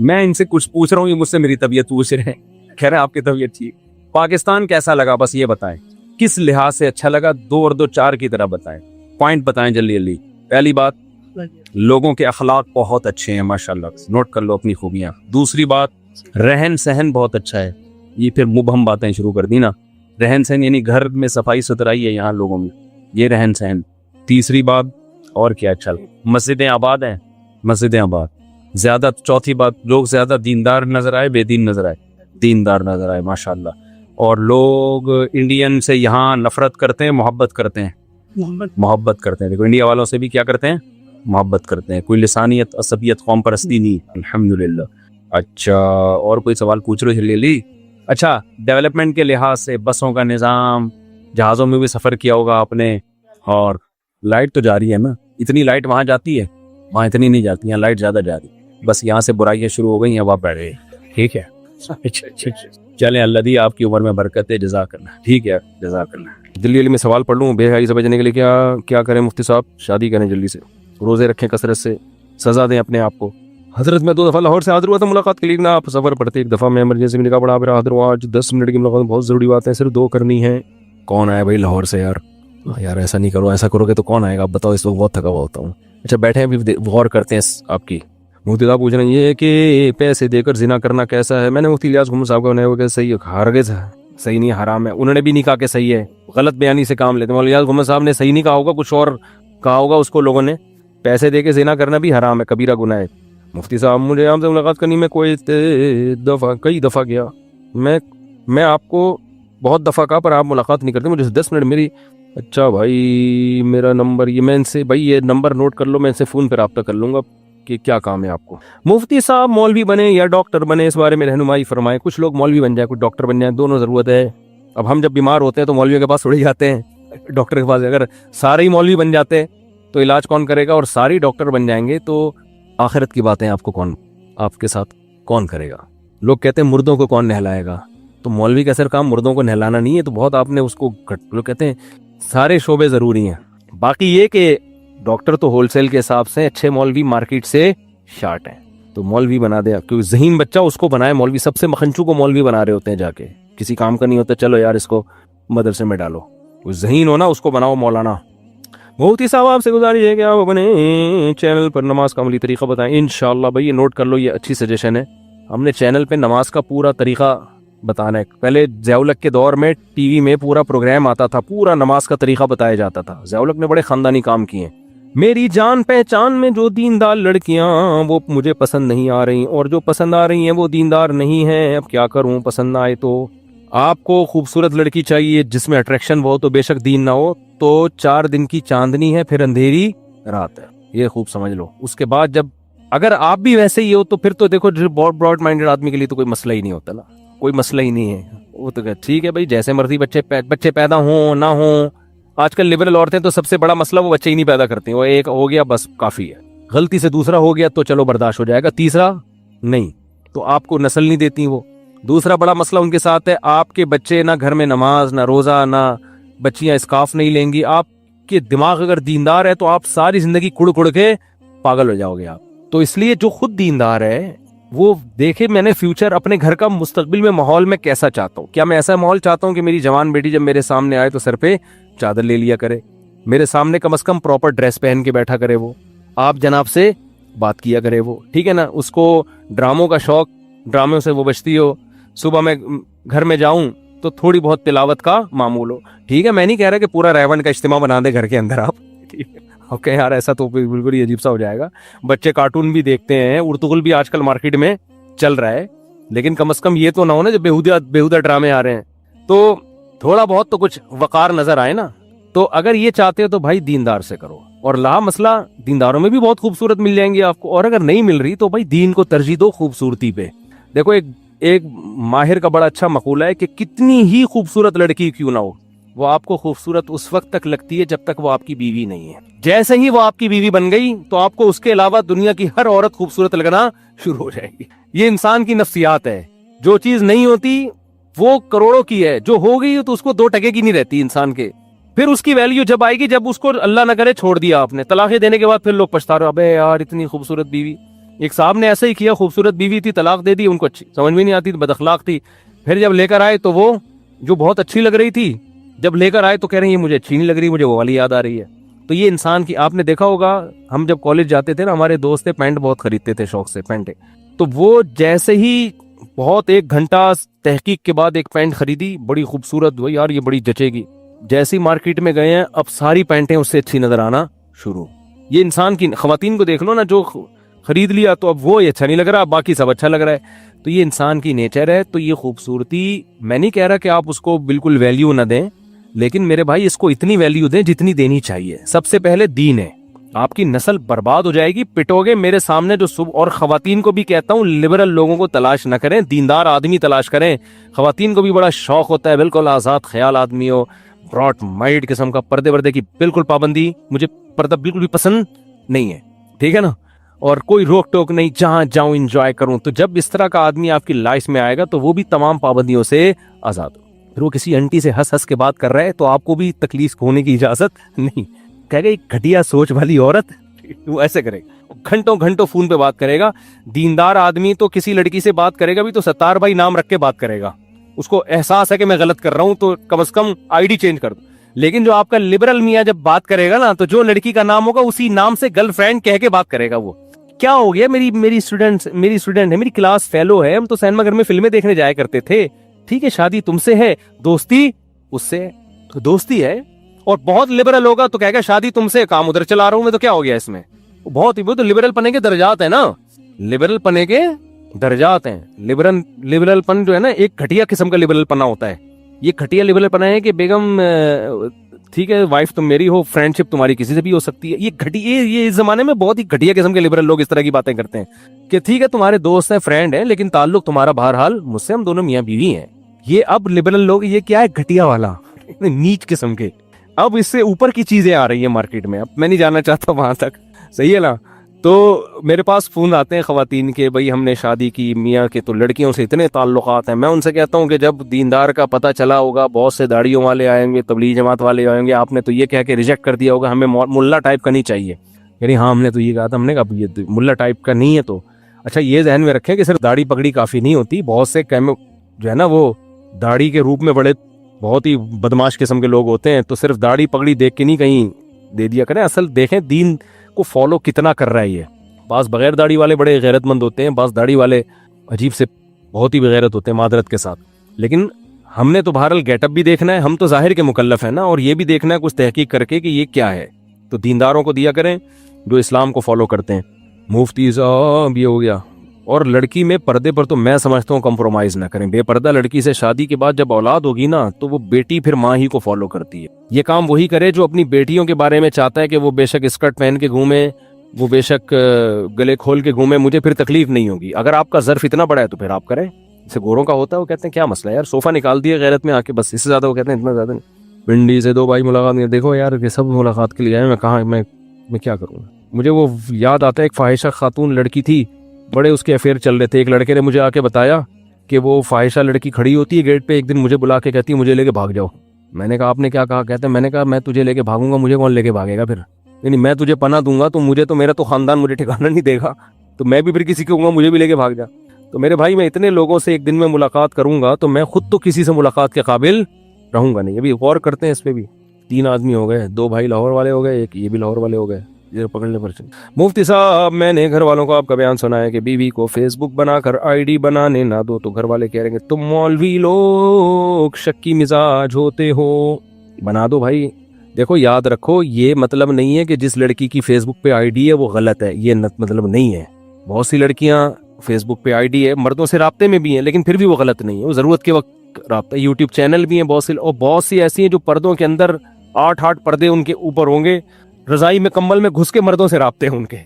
میں ان سے کچھ پوچھ رہا ہوں، یہ مجھ سے میری طبیعت پوچھ رہے ہیں، کہہ رہے ہیں آپ کی طبیعت ٹھیک. پاکستان کیسا لگا بس یہ بتائیں، کس لحاظ سے اچھا لگا؟ 2 اور 2 4 کی طرح بتائیں، پوائنٹ بتائیں جلدی جلدی. پہلی بات، لوگوں کے اخلاق بہت اچھے ہیں ماشاءاللہ، نوٹ کر لو اپنی خوبیاں. دوسری بات، رہن سہن بہت اچھا ہے. یہ پھر مبہم باتیں شروع کر دی نا. رہن سہن یعنی گھر میں صفائی ستھرائی ہے یہاں لوگوں میں، یہ رہن سہن. تیسری بات اور کیا اچھا، مسجدیں آباد ہیں، مسجدیں آباد. زیادہ چوتھی بات، لوگ زیادہ دیندار نظر آئے بے دین نظر آئے؟ دیندار نظر آئے ماشاءاللہ. اور لوگ انڈین سے یہاں نفرت کرتے ہیں محبت کرتے ہیں؟ محبت کرتے ہیں. دیکھو انڈیا والوں سے بھی کیا کرتے ہیں؟ محبت کرتے ہیں. کوئی لسانیت عصبیت قوم پرستی نہیں، الحمدللہ. اچھا اور کوئی سوال پوچھ رہے جلیلی؟ اچھا ڈیولپمنٹ کے لحاظ سے بسوں کا نظام، جہازوں میں بھی سفر کیا ہوگا آپ نے، اور لائٹ تو جاری ہے نا؟ اتنی لائٹ وہاں جاتی ہے؟ وہاں اتنی نہیں جاتی، یہاں لائٹ زیادہ جاتی. بس یہاں سے برائیاں شروع ہو گئی ہیں، وہاں بیٹھ گئے. ٹھیک ہے چلیں، اللہ دی آپ کی عمر میں برکت ہے، جزاک اللہ. ٹھیک ہے جزاک اللہ. جلدی جلدی میں سوال پڑھ لوں بے حیائی سے بچنے کے لیے. کیا کریں مفتی صاحب؟ شادی کریں جلدی سے، روزے رکھیں کثرت سے، سزا دیں اپنے آپ کو. حضرت میں 2 دفعہ لاہور سے حاضر ہوا تھا ملاقات کے لیے نا، آپ سفر پڑتے. 1 دفعہ میں ایمرجنسی میں نکاح پڑا، پھر حاضر ہوا. آج 10 منٹ کی ملاقات بہت ضروری بات ہے، صرف 2 کرنی ہے. کون آیا بھائی لاہور سے؟ یار ایسا نہیں کرو، ایسا کرو گے تو کون آئے گا؟ آپ بتاؤ، اس وقت بہت تھکا ہوا ہوتا ہوں. اچھا بیٹھے ہیں، غور کرتے ہیں آپ کی. مفتی صاحب پوچھ رہے ہیں یہ کہ پیسے دے کر زنا کرنا کیسا ہے؟ میں نے مفتی الیاس گھومر صاحب کو بنایا ہوا کہ صحیح ہے، ہرگز صحیح نہیں، حرام ہے. انہوں نے بھی نہیں کہا کہ صحیح ہے، غلط بیانی سے کام لیتے ہیں. مفتی الیاس گھومر صاحب نے صحیح نہیں کہا ہوگا، کچھ اور کہا ہوگا اس کو لوگوں نے. پیسے دے کے زنا کرنا بھی حرام ہے، کبیرہ گناہ ہے. مفتی صاحب مجھے آپ سے ملاقات کرنی، میں کئی دفعہ گیا، میں آپ کو بہت دفعہ کہا پر آپ ملاقات نہیں کرتے. مجھے 10 منٹ میری. اچھا بھائی میرا نمبر یہ، میں ان سے بھائی یہ نمبر نوٹ کر لو، میں ان سے فون پہ رابطہ کر لوں گا کہ کیا کام ہے آپ کو. مفتی صاحب مولوی بنے یا ڈاکٹر بنے، اس بارے میں رہنمائی فرمائیں. کچھ لوگ مولوی بن جائیں، کچھ ڈاکٹر بن جائیں، دونوں ضرورت ہے. اب ہم جب بیمار ہوتے ہیں تو مولویوں کے پاس اڑ جاتے ہیں، ڈاکٹر کے پاس. اگر سارے ہی مولوی بن جاتے ہیں تو علاج کون کرے گا؟ اور سارے ڈاکٹر بن جائیں گے تو آخرت کی باتیں آپ کے ساتھ کون کرے گا؟ لوگ کہتے ہیں مردوں کو کون نہلائے گا؟ تو مولوی کا اصل کام مردوں کو نہلانا نہیں ہے. تو بہت آپ نے اس کو لوگ کہتے ہیں سارے شعبے ضروری ہیں. باقی یہ کہ ڈاکٹر تو ہول سیل کے حساب سے، اچھے مولوی مارکیٹ سے شارٹ ہیں. تو مولوی بنا دے، کیونکہ ذہین بچہ اس کو بنائے مولوی. سب سے مکھنچو کو مولوی بنا رہے ہوتے ہیں جا کے، کسی کام کا نہیں ہوتا. چلو یار اس کو مدرسے میں ڈالو، وہ ذہین ہونا اس کو بناؤ مولانا. مفتی صاحب آپ سے گزارش ہے کہ آپ اپنے چینل پر نماز کا عملی طریقہ بتائیں. انشاءاللہ بھائی یہ نوٹ کر لو، یہ اچھی سجیشن ہے. ہم نے چینل پہ نماز کا پورا طریقہ بتانا ہے. پہلے ضیاء الحق کے دور میں ٹی وی میں پورا پروگرام آتا تھا، پورا نماز کا طریقہ بتایا جاتا تھا. ضیاء الحق نے بڑے خاندانی کام کیے ہیں. میری جان پہچان میں جو دیندار لڑکیاں وہ مجھے پسند نہیں آ رہی، اور جو پسند آ رہی ہیں وہ دیندار نہیں ہیں. اب کیا کروں؟ پسند نہ آئے تو آپ کو خوبصورت لڑکی چاہیے جس میں اٹریکشن ہو، تو بے شک دین نہ ہو تو 4 دن کی چاندنی ہے، پھر اندھیری رات ہے. یہ خوب سمجھ لو. اس کے بعد جب اگر آپ بھی ویسے ہی ہو تو پھر تو دیکھو بہت براڈ مائنڈڈ آدمی کے لیے تو کوئی مسئلہ ہی نہیں ہوتا نا، کوئی مسئلہ ہی نہیں ہے. وہ تو ٹھیک ہے بھائی، جیسے مرضی بچے پیدا ہوں نہ ہوں. آج کل لبرل عورتیں تو سب سے بڑا مسئلہ وہ بچے ہی نہیں پیدا کرتی. وہ ایک ہو گیا بس کافی ہے. غلطی سے دوسرا ہو گیا تو چلو برداشت ہو جائے گا، تیسرا نہیں تو آپ کو نسل نہیں دیتی. وہ دوسرا بڑا مسئلہ ان کے ساتھ ہے، آپ کے بچے نہ گھر میں نماز، نہ روزہ، نہ بچیاں اسکارف نہیں لیں گی. آپ کے دماغ اگر دیندار ہے تو آپ ساری زندگی کڑ کڑ کے پاگل ہو جاؤ گے آپ. تو اس لیے جو خود دیندار ہے وہ دیکھے میں نے فیوچر اپنے گھر کا مستقبل میں ماحول میں کیسا چاہتا ہوں. کیا میں ایسا ماحول چاہتا ہوں کہ میری جوان بیٹی جب میرے سامنے آئے تو سر پہ چادر لے لیا کرے، میرے سامنے کم از کم پراپر ڈریس پہن کے بیٹھا کرے، وہ آپ جناب سے بات کیا کرے، وہ ٹھیک ہے نا. اس کو ڈراموں کا شوق، ڈراموں سے وہ بچتی ہو. صبح میں گھر میں جاؤں تو تھوڑی بہت تلاوت کا معمول ہو. ٹھیک ہے، میں نہیں کہہ رہا کہ پورا ریون کا اجتماع بنا دے گھر کے اندر آپ. اوکے یار ایسا تو بالکل ہی عجیب سا ہو جائے گا. بچے کارٹون بھی دیکھتے ہیں، ارطغرل بھی آج کل مارکیٹ میں چل رہا ہے، لیکن کم از کم یہ تو نہ ہو نا جب بیہودہ ڈرامے آ رہے ہیں تو تھوڑا بہت تو کچھ وقار نظر آئے نا. تو اگر یہ چاہتے ہو تو بھائی دیندار سے کرو. اور لا مسئلہ دینداروں میں بھی بہت خوبصورت مل جائیں گی آپ کو، اور اگر نہیں مل رہی تو بھائی دین کو ترجیح دو خوبصورتی پہ. دیکھو ایک ماہر کا بڑا اچھا مقولہ ہے کہ کتنی ہی خوبصورت لڑکی کیوں نہ ہو، وہ آپ کو خوبصورت اس وقت تک لگتی ہے جب تک وہ آپ کی بیوی نہیں ہے. جیسے ہی وہ آپ کی بیوی بن گئی تو آپ کو اس کے علاوہ دنیا کی ہر عورت خوبصورت لگنا شروع ہو جائے گی. یہ انسان کی نفسیات ہے. جو چیز نہیں ہوتی وہ کروڑوں کی ہے، جو ہو گئی تو اس کو 2 ٹکے کی نہیں رہتی انسان کے. پھر اس کی ویلیو جب آئے گی جب اس کو اللہ نہ کرے چھوڑ دیا آپ نے، طلاقیں دینے کے بعد پھر لوگ پچھتا رہے ابے یار اتنی خوبصورت بیوی. ایک صاحب نے ایسا ہی کیا, خوبصورت بیوی تھی, طلاق دے دی, ان کو اچھی سمجھ میں نہیں آتی تھی, بد اخلاق تھی. پھر جب لے کر آئے تو وہ جو بہت اچھی لگ رہی تھی, جب لے کر آئے تو کہہ رہے ہیں یہ مجھے اچھی نہیں لگ رہی, مجھے وہ والی یاد آ رہی ہے. تو یہ انسان کی, آپ نے دیکھا ہوگا ہم جب کالج جاتے تھے نا, ہمارے دوست تھے پینٹ بہت خریدتے تھے شوق سے پینٹیں, تو وہ جیسے ہی بہت 1 گھنٹہ تحقیق کے بعد ایک پینٹ خریدی بڑی خوبصورت, وہ یار یہ بڑی جچے گی, جیسے ہی مارکیٹ میں گئے ہیں اب ساری پینٹیں اس سے اچھی نظر آنا شروع. یہ انسان کی, خواتین کو دیکھ لو نا, جو خرید لیا تو اب وہ اچھا نہیں لگ رہا, باقی سب اچھا لگ رہا ہے. تو یہ انسان کی نیچر ہے. تو یہ خوبصورتی, میں نہیں کہہ رہا کہ آپ اس کو بالکل ویلیو نہ دیں, لیکن میرے بھائی اس کو اتنی ویلیو دیں جتنی دینی چاہیے. سب سے پہلے دین ہے, آپ کی نسل برباد ہو جائے گی, پٹو گے میرے سامنے جو صبح. اور خواتین کو بھی کہتا ہوں لبرل لوگوں کو تلاش نہ کریں, دیندار آدمی تلاش کریں. خواتین کو بھی بڑا شوق ہوتا ہے بالکل آزاد خیال آدمی ہو, براڈ مائنڈ قسم کا, پردے وردے کی بالکل پابندی, مجھے پردہ بالکل بھی پسند نہیں ہے, ٹھیک ہے نا, اور کوئی روک ٹوک نہیں, جہاں جاؤں انجوائے کروں. تو جب اس طرح کا آدمی آپ کی لائف میں آئے گا تو وہ بھی تمام پابندیوں سے آزاد ہو. پھر وہ کسی انٹی سے ہنس ہنس کے بات کر رہا ہے تو آپ کو بھی تکلیف ہونے کی اجازت نہیں. کہے گا ایک گھٹیا سوچ والی عورت, وہ ایسے کرے گا, گھنٹوں گھنٹوں فون پہ بات کرے گا. دیندار آدمی تو کسی لڑکی سے بات کرے گا بھی تو ستار بھائی نام رکھ کے بات کرے گا, اس کو احساس ہے کہ میں غلط کر رہا ہوں تو کم از کم آئی ڈی چینج کر دو. لیکن جو آپ کا لبرل میاں جب بات کرے گا نا, تو جو لڑکی کا نام ہوگا اسی نام سے گرل فرینڈ کہہ کے بات کرے گا. وہ کیا ہو گیا, میری اسٹوڈنٹ ہے, میری کلاس فیلو ہے, ہم تو سینما گھر میں فلمیں دیکھنے جایا کرتے تھے, ٹھیک ہے, شادی تم سے ہے, دوستی اس سے, تو دوستی ہے. اور بہت لبرل ہوگا تو کہے گا شادی تم سے, کام ادھر چلا رہا ہوں میں, تو کیا ہو گیا اس میں. بہت ہی, وہ تو لبرل پنے کے درجات ہیں نا, لبرل پنے کے درجات ہیں. لبرل پن جو ہے نا, ایک گھٹیا قسم کا لبرل پنا ہوتا ہے. یہ گھٹیا لبرل پنا ہے کہ بیگم ٹھیک ہے, وائف تم میری ہو, فرینڈ شپ تمہاری کسی سے بھی ہو سکتی ہے. یہ اس زمانے میں بہت ہی گھٹیا قسم کے لبرل لوگ اس طرح کی باتیں کرتے ہیں کہ ٹھیک ہے تمہارے دوست ہیں, فرینڈ ہیں, لیکن تعلق تمہارا بہرحال مجھ سے, ہم دونوں میاں بیوی ہیں. یہ اب لبرل لوگ, یہ کیا ہے, گھٹیا والا, نیچ قسم کے. اب اس سے اوپر کی چیزیں آ رہی ہیں مارکیٹ میں, اب میں نہیں جانا چاہتا وہاں تک, صحیح ہے نا. تو میرے پاس فون آتے ہیں خواتین کے, بھائی ہم نے شادی کی, میاں کے تو لڑکیوں سے اتنے تعلقات ہیں. میں ان سے کہتا ہوں کہ جب دیندار کا پتہ چلا ہوگا, بہت سے داڑھیوں والے آئیں گے, تبلیغ جماعت والے آئیں گے, آپ نے تو یہ کہہ کے ریجیکٹ کر دیا ہوگا ہمیں ملا ٹائپ کا نہیں چاہیے. یعنی ہاں ہم نے تو یہ کہا تھا, ہم نے کہا یہ ملا ٹائپ کا نہیں ہے. تو اچھا یہ ذہن میں رکھیں کہ صرف داڑھی پگڑی کافی نہیں ہوتی. بہت سے جو ہے نا وہ داڑھی کے روپ میں بڑے بہت ہی بدماش قسم کے لوگ ہوتے ہیں, تو صرف داڑھی پگڑی دیکھ کے نہیں کہیں دے دیا کریں. اصل دیکھیں دین کو فالو کتنا کر رہا ہے یہ. بعض بغیر داڑھی والے بڑے غیرت مند ہوتے ہیں, بعض داڑھی والے عجیب سے بہت ہی بغیرت ہوتے ہیں معذرت کے ساتھ. لیکن ہم نے تو بہرحال گیٹ اپ بھی دیکھنا ہے, ہم تو ظاہر کے مکلف ہیں نا, اور یہ بھی دیکھنا ہے کچھ تحقیق کر کے کہ یہ کیا ہے. تو دینداروں کو دیا کریں جو اسلام کو فالو کرتے ہیں. مفتی صاحب یہ ہو گیا. اور لڑکی میں پردے پر تو میں سمجھتا ہوں کمپرومائز نہ کریں. بے پردہ لڑکی سے شادی کے بعد جب اولاد ہوگی نا, تو وہ بیٹی پھر ماں ہی کو فالو کرتی ہے. یہ کام وہی کرے جو اپنی بیٹیوں کے بارے میں چاہتا ہے کہ وہ بے شک اسکرٹ پہن کے گھومے, وہ بے شک گلے کھول کے گھومے, مجھے پھر تکلیف نہیں ہوگی. اگر آپ کا ظرف اتنا بڑا ہے تو پھر آپ کریں. جیسے گوروں کا ہوتا ہے, وہ کہتے ہیں کیا مسئلہ ہے یار, صوفہ نکال دیا غیرت میں آ کے, بس اس سے زیادہ وہ کہتے ہیں اتنا زیادہ نہیں. پنڈی سے 2 بھائی ملاقات نہیں, دیکھو یار یہ سب ملاقات کے لیے آئے, میں کہاں میں کیا کروں. مجھے وہ یاد آتا ہے ایک فاحشہ خاتون لڑکی تھی, بڑے اس کے افیئر چل رہے تھے. ایک لڑکے نے مجھے آ کے بتایا کہ وہ فاحشہ لڑکی کھڑی ہوتی ہے گیٹ پہ, ایک دن مجھے بلا کے کہتی ہے مجھے لے کے بھاگ جاؤ. میں نے کہا آپ نے کیا کہا؟ کہتے ہیں میں نے کہا میں تجھے لے کے بھاگوں گا, مجھے کون لے کے بھاگے گا پھر, یعنی میں تجھے پناہ دوں گا تو مجھے تو میرا تو خاندان مجھے ٹھکانا نہیں دے گا, تو میں بھی پھر کسی کو کہوں گا مجھے بھی لے کے بھاگ جا. تو میرے بھائی میں اتنے لوگوں سے ایک دن میں ملاقات کروں گا تو میں خود تو کسی سے ملاقات کے قابل رہوں گا نہیں. ابھی غور کرتے ہیں اس پہ بھی. 3 آدمی ہو گئے, 2 بھائی لاہور والے ہو گئے, ایک یہ بھی لاہور والے ہو گئے, پکڑنے پر. مفتی صاحب میں نے گھر والوں کو آپ کا بیان سنا ہے کہ بیوی کو فیس بک بنا کر آئی ڈی بنانے نہ دو, تو گھر والے کہہ رہے ہیں تم مولوی لوگ شکی مزاج ہوتے ہو. بنا دو بھائی. دیکھو یاد رکھو, یہ مطلب نہیں ہے کہ جس لڑکی کی فیس بک پہ آئی ڈی ہے وہ غلط ہے, یہ مطلب نہیں ہے. بہت سی لڑکیاں فیس بک پہ آئی ڈی ہے, مردوں سے رابطے میں بھی ہیں, لیکن پھر بھی وہ غلط نہیں ہے, وہ ضرورت کے وقت رابطہ. یوٹیوب چینل بھی ہیں بہت سی, اور بہت سی ایسی ہیں جو پردوں کے اندر 8 پردے ان کے اوپر ہوں گے, رضائی میں کمبل میں گھس کے مردوں سے رابطے ہیں ان کے.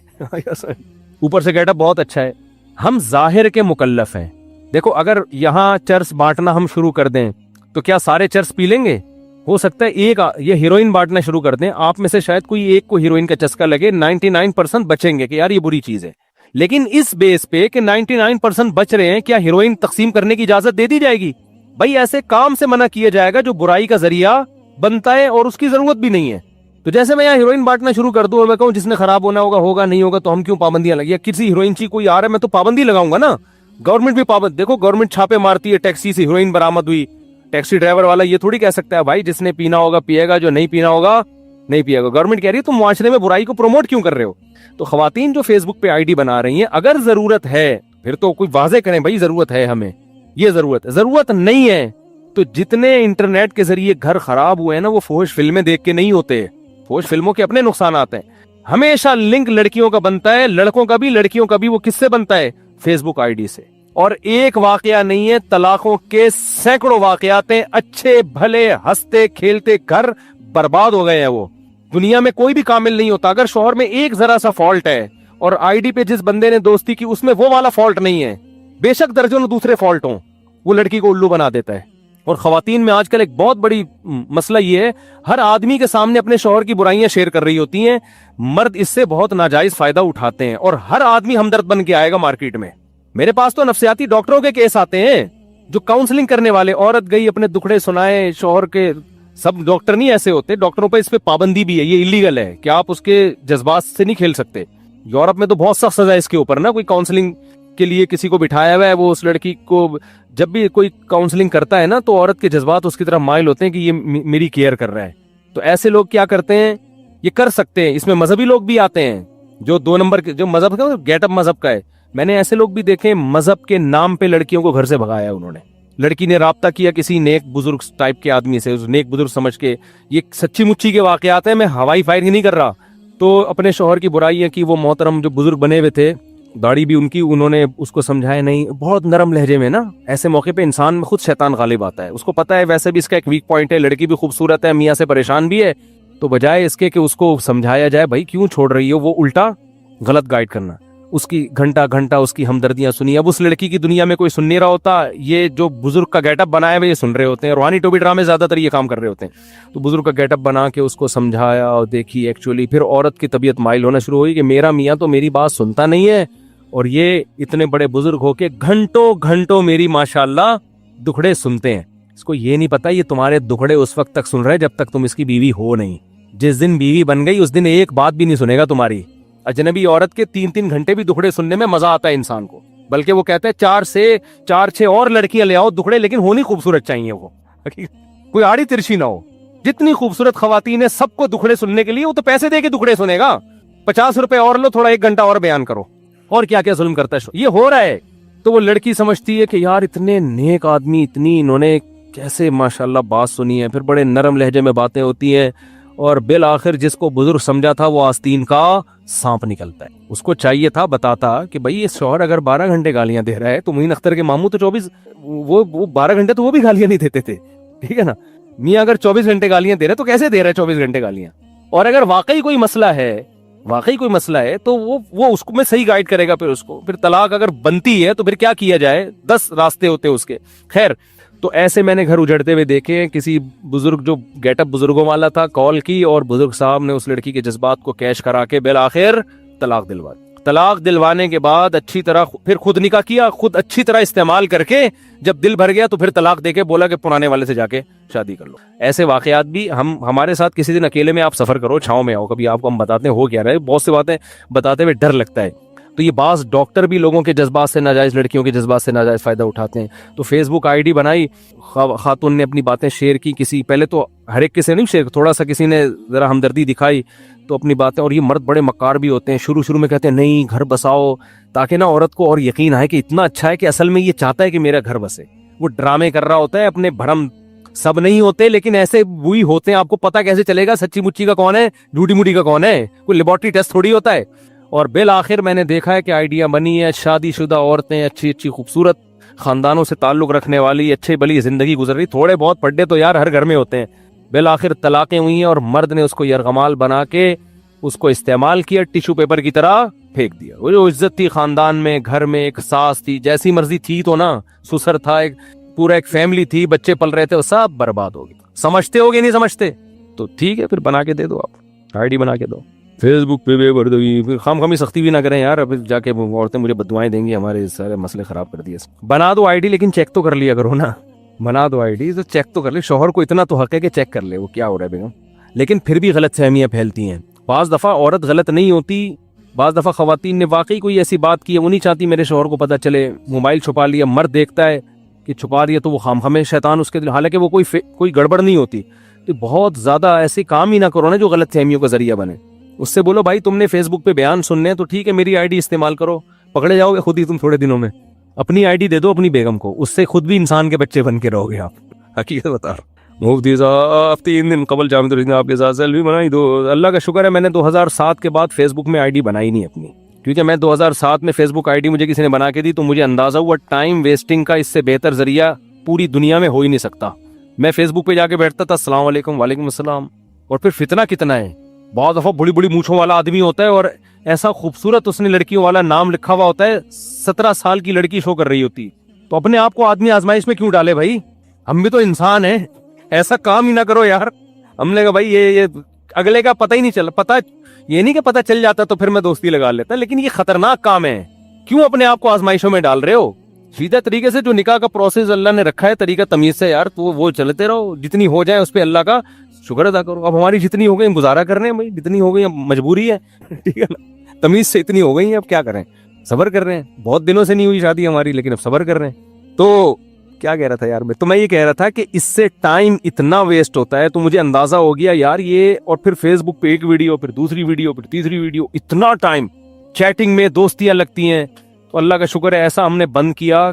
اوپر سے گیٹ اپ بہت اچھا ہے. ہم ظاہر کے مکلف ہیں. دیکھو اگر یہاں چرس بانٹنا ہم شروع کر دیں تو کیا سارے چرس پی لیں گے؟ ہو سکتا ہے ایک یہ ہیروئن بانٹنا شروع کر دیں, آپ میں سے شاید کوئی ایک کو ہیروئن کا چسکا لگے, 99% بچیں گے کہ یار یہ بری چیز ہے. لیکن اس بیس پہ کہ 99% بچ رہے ہیں, کیا ہیروئن تقسیم کرنے کی اجازت دے دی جائے گی؟ بھائی ایسے کام سے منع کیا جائے گا جو برائی کا ذریعہ بنتا ہے اور اس کی ضرورت بھی نہیں ہے. تو جیسے میں یہاں ہیروئن بانٹنا شروع کر دوں اور میں کہوں جس نے خراب ہونا ہوگا ہوگا نہیں ہوگا تو ہم کیوں پابندیاں لگی؟ کسی ہیروئن چی کوئی آ رہا ہے میں تو پابندی لگاؤں گا نا. گورنمنٹ بھی پابند, دیکھو گورنمنٹ چھاپے مارتی ہے, ٹیکسی سے ہیروئن برآمد ہوئی, ٹیکسی ڈرائیور والا یہ تھوڑی کہہ سکتا ہے بھائی جس نے پینا ہوگا پیے گا, جو نہیں پینا ہوگا نہیں پیے گا. گورنمنٹ کہہ رہی ہے تم معاشرے میں برائی کو پروموٹ کیوں کر رہے ہو؟ تو خواتین جو فیس بک پہ آئی ڈی بنا رہی ہیں, اگر ضرورت ہے پھر تو کوئی واضح کریں بھائی ضرورت ہے ہمیں, یہ ضرورت نہیں ہے تو جتنے انٹرنیٹ کے ذریعے گھر خراب ہوئے ہیں نا وہ فحش فلمیں دیکھ کے نہیں ہوتے. فحش فلموں کے اپنے نقصانات ہیں. ہمیشہ لنک لڑکیوں کا بنتا ہے, لڑکوں کا بھی لڑکیوں کا بھی. وہ کس سے بنتا ہے؟ فیس بک آئی ڈی سے. اور ایک واقعہ نہیں ہے, طلاقوں کے سینکڑوں واقعات ہیں. اچھے بھلے ہنستے کھیلتے گھر برباد ہو گئے ہیں. وہ دنیا میں کوئی بھی کامل نہیں ہوتا. اگر شوہر میں ایک ذرا سا فالٹ ہے اور آئی ڈی پہ جس بندے نے دوستی کی اس میں وہ والا فالٹ نہیں ہے, بے شک درجنوں دوسرے فالٹ ہوں, وہ لڑکی کو الو بنا دیتا ہے. اور خواتین میں آج کل ایک بہت بڑی مسئلہ یہ ہے, ہر آدمی کے سامنے اپنے شوہر کی برائیاں شیئر کر رہی ہوتی ہیں. مرد اس سے بہت ناجائز فائدہ اٹھاتے ہیں اور ہر آدمی ہمدرد بن کے آئے گا مارکیٹ میں. میرے پاس تو نفسیاتی ڈاکٹروں کے کیس آتے ہیں جو کاؤنسلنگ کرنے والے, عورت گئی اپنے دکھڑے سنائے شوہر کے. سب ڈاکٹر نہیں ایسے ہوتے, ڈاکٹروں پہ اس پہ پابندی بھی ہے, یہ ایلیگل ہے کہ آپ اس کے جذبات سے نہیں کھیل سکتے. یورپ میں تو بہت سخت سزا ہے اس کے اوپر نا. کوئی کاؤنسلنگ کے لیے کسی کو بٹھایا ہوا ہے, وہ اس لڑکی کو جب بھی کوئی کاؤنسلنگ کرتا ہے نا تو عورت کے جذبات اس کی طرف مائل ہوتے ہیں کہ یہ میری کیئر کر رہا ہے. تو ایسے لوگ کیا کرتے ہیں, یہ کر سکتے ہیں. اس میں مذہبی لوگ بھی آتے ہیں جو 2 نمبر کے, جو مذہب کا گیٹ اپ مذہب کا ہے. میں نے ایسے لوگ بھی دیکھے مذہب کے نام پہ لڑکیوں کو گھر سے بھگایا ہے انہوں نے. لڑکی نے رابطہ کیا کسی نیک بزرگ ٹائپ کے آدمی سے, اس نیک بزرگ سمجھ کے. یہ سچی مچی کے واقعات ہیں, میں ہوائی فائر ہی نہیں کر رہا. تو اپنے شوہر کی برائی ہے کہ وہ محترم جو بزرگ بنے ہوئے تھے, داڑھی بھی ان کی, انہوں نے اس کو سمجھایا نہیں, بہت نرم لہجے میں نا. ایسے موقع پہ انسان میں خود شیطان غالب آتا ہے. اس کو پتا ہے ویسے بھی اس کا ایک ویک پوائنٹ ہے, لڑکی بھی خوبصورت ہے, میاں سے پریشان بھی ہے. تو بجائے اس کے کہ اس کو سمجھایا جائے بھائی کیوں چھوڑ رہی ہو, وہ الٹا غلط گائیڈ کرنا. اس کی گھنٹہ اس کی ہمدردیاں سنی. اب اس لڑکی کی دنیا میں کوئی سن نہیں رہا ہوتا, یہ جو بزرگ کا گیٹ اپ بنایا ہوئے یہ سن رہے ہوتے ہیں. روحانی ٹوبی ڈرامے زیادہ تر یہ کام کر رہے ہوتے ہیں. تو بزرگ کا گیٹ اپ بنا کے اس کو سمجھایا اور دیکھی ایکچولی پھر عورت کی طبیعت مائل ہونا شروع ہوئی کہ میرا میاں تو میری بات سنتا نہیں ہے, اور یہ اتنے بڑے بزرگ ہو کے گھنٹوں میری ماشاءاللہ دکھڑے سنتے ہیں. اس کو یہ نہیں پتا یہ تمہارے دکھڑے اس وقت تک سن رہے جب تک تم اس کی بیوی ہو نہیں. جس دن بیوی بن گئی اس دن ایک بات بھی نہیں سنے گا تمہاری. اجنبی عورت کے 3 گھنٹے بھی دکھڑے سننے میں مزہ آتا ہے انسان کو, بلکہ وہ کہتے ہیں 4 اور لڑکیاں لے آؤ دکھڑے, لیکن ہونی خوبصورت چاہیے. وہ کوئی آڑی ترشی نہ ہو. جتنی خوبصورت خواتین ہیں سب کو دکھڑے سننے کے لیے وہ تو پیسے دے کے دکھڑے سنے گا. 50 روپے اور لو, تھوڑا 1 گھنٹہ اور بیان کرو. اور کیا کیا ظلم کرتا ہے, یہ ہو رہا ہے. تو وہ لڑکی سمجھتی ہے کہ یار اتنے نیک آدمی, اتنی انہوں نے کیسے ماشاءاللہ بات سنی ہے. پھر بڑے نرم لہجے میں باتیں ہوتی ہیں, اور بالآخر جس کو بزرگ سمجھا تھا وہ آستین کا سانپ نکلتا ہے. اس کو چاہیے تھا بتاتا کہ بھائی یہ شوہر اگر 12 گھنٹے گالیاں دے رہا ہے تو معین اختر کے ماموں تو 24, وہ 12 گھنٹے تو وہ بھی گالیاں نہیں دیتے تھے, ٹھیک ہے نا. میاں اگر 24 گھنٹے گالیاں دے رہے تو کیسے دے رہا ہے 24 گھنٹے گالیاں. اور اگر واقعی کوئی مسئلہ ہے تو وہ اس کو میں صحیح گائیڈ کرے گا. پھر طلاق اگر بنتی ہے تو پھر کیا کیا جائے, 10 راستے ہوتے اس کے. خیر, تو ایسے میں نے گھر اجڑتے ہوئے دیکھے. کسی بزرگ جو گیٹ اپ بزرگوں والا تھا کال کی, اور بزرگ صاحب نے اس لڑکی کے جذبات کو کیش کرا کے بالآخر طلاق دلوا دی. طلاق دلوانے کے بعد اچھی طرح پھر خود نکاح کیا, خود اچھی طرح استعمال کر کے جب دل بھر گیا تو پھر طلاق دے کے بولا کہ پرانے والے سے جا کے شادی کر لو. ایسے واقعات بھی ہمارے ساتھ کسی دن اکیلے میں آپ سفر کرو, چھاؤں میں آؤ, کبھی آپ کو ہم بتاتے ہیں ہو کیا رہا ہے. بہت سی باتیں بتاتے ہوئے ڈر لگتا ہے. تو یہ بعض ڈاکٹر بھی لوگوں کے جذبات سے ناجائز, لڑکیوں کے جذبات سے ناجائز فائدہ اٹھاتے ہیں. تو فیس بک آئی ڈی بنائی, خاتون نے اپنی باتیں شیئر کی. کسی پہلے تو ہر ایک کے سے نہیں شیئر, تھوڑا سا کسی نے ذرا ہمدردی دکھائی تو اپنی باتیں. اور یہ مرد بڑے مکار بھی ہوتے ہیں, شروع میں کہتے ہیں نہیں گھر بساؤ, تاکہ نا عورت کو اور یقین آئے کہ اتنا اچھا ہے کہ اصل میں یہ چاہتا ہے کہ میرا گھر بسے. وہ ڈرامے کر رہا ہوتا ہے اپنے بھرم. سب نہیں ہوتے لیکن ایسے وہی ہوتے ہیں. آپ کو پتا کیسے چلے گا سچی مچی کا کون ہے, جھوٹی موٹی کا کون ہے؟ کوئی لیبورٹری ٹیسٹ تھوڑی ہوتا ہے. اور بالآخر میں نے دیکھا ہے کہ آئیڈیا بنی ہے, شادی شدہ عورتیں اچھی خوبصورت خاندانوں سے تعلق رکھنے والی اچھی بلی زندگی گزر رہی. تھوڑے بہت پڑھے تو یار ہر گھر میں ہوتے ہیں. بالآخر طلاقیں ہوئی ہیں اور مرد نے اس کو یرغمال بنا کے اس کو استعمال کیا, ٹیشو پیپر کی طرح پھینک دیا. وہ جو عزت تھی خاندان میں, گھر میں ایک ساس تھی, جیسی مرضی تھی تو نا, سسر تھا, ایک پورا ایک فیملی تھی, بچے پل رہے تھے, وہ سب برباد ہو گئے. سمجھتے ہو گے نہیں سمجھتے تو ٹھیک ہے, پھر بنا کے دے دو, آپ آئی ڈی بنا کے دو فیس بک پہ بے بردگی. پھر خام سختی بھی نہ کریں یار, اب جا کے عورتیں مجھے بددعائیں دیں گی, ہمارے سارے مسئلے خراب کر دیے. بنا دو آئی ڈی لیکن چیک تو کر لیا کرو نا. بنا دو آئی ڈی تو چیک تو کر لے. شوہر کو اتنا تو حق ہے کہ چیک کر لے وہ کیا ہو رہا ہے بیگم. لیکن پھر بھی غلط فہمیاں پھیلتی ہیں. بعض دفعہ عورت غلط نہیں ہوتی, بعض دفعہ خواتین نے واقعی کوئی ایسی بات کی ہے, وہ نہیں چاہتی میرے شوہر کو پتہ چلے, موبائل چھپا لیا, مرد دیکھتا ہے کہ چھپا رہی ہے تو وہ خامخامے شیطان اس کے دل, حالانکہ وہ کوئی گڑبڑ نہیں ہوتی. تو بہت زیادہ ایسے کام ہی نہ کرو نا جو غلط فہمیوں کا ذریعہ بنے. اس سے بولو بھائی تم نے فیس بک پہ بیان سننے ہیں تو ٹھیک ہے, میری آئی ڈی استعمال کرو, پکڑے جاؤ گے خود ہی تم تھوڑے دنوں میں. اپنی آئی ڈی دے دو اپنی بیگم کو, اس سے خود بھی انسان کے بچے بن کے رہو گے آپ. حقیقت بتا رہا ہوں. مفتی صاحب 3 دن قبل جامع الرحمت نے آپ کے ساتھ سیلفی بنائی. تو اللہ کا شکر ہے میں نے 2007 کے بعد فیس بک میں آئی ڈی بنائی نہیں اپنی, کیونکہ میں 2007 میں فیس بک آئی ڈی مجھے کسی نے بنا کے دی تو مجھے اندازہ ہوا ٹائم ویسٹنگ کا اس سے بہتر ذریعہ پوری دنیا میں ہو ہی نہیں سکتا. میں فیس بک پہ جا کے بیٹھتا تھا, السلام علیکم, وعلیکم السلام, اور پھر فتنہ کتنا ہے. بعض دفعہ بڑی بڑی مونچھوں والا آدمی ہوتا ہے اور ایسا خوبصورت اس نے لڑکیوں والا نام لکھا ہوا ہوتا ہے, 17 سال کی لڑکی شو کر رہی ہوتی. تو اپنے آپ کو آدمی آزمائش میں کیوں ڈالے بھائی, ہم بھی تو انسان ہیں, ایسا کام ہی نہ کرو یار. ہم نے کہا بھائی یہ اگلے کا پتہ ہی نہیں چل, پتہ یہ نہیں کہ پتہ چل جاتا تو پھر میں دوستی لگا لیتا, لیکن یہ خطرناک کام ہے. کیوں اپنے آپ کو آزمائشوں میں ڈال رہے ہو؟ سیدھا طریقے سے جو نکاح کا پروسیس اللہ نے رکھا ہے طریقہ تمیز سے یار, تو وہ چلتے رہو, جتنی ہو جائے اس پہ اللہ کا شکر ادا کرو. اب ہماری جتنی ہو گئی گزارا کر رہے ہیں بھائی, جتنی ہو گئی اب مجبوری ہے, ٹھیک ہے نا, تمیز سے اتنی ہو گئی ہیں, اب کیا کریں, صبر کر رہے ہیں. بہت دنوں سے نہیں ہوئی شادی ہماری لیکن اب صبر کر رہے ہیں. تو کیا کہہ رہا تھا یار میں یہ کہہ رہا تھا کہ اس سے ٹائم اتنا ویسٹ ہوتا ہے. تو مجھے اندازہ ہو گیا یار یہ, اور پھر فیس بک پہ ایک ویڈیو, پھر دوسری ویڈیو, پھر تیسری ویڈیو, اتنا ٹائم چیٹنگ میں دوستیاں لگتی ہیں. تو اللہ کا شکر ہے ایسا ہم نے بند کیا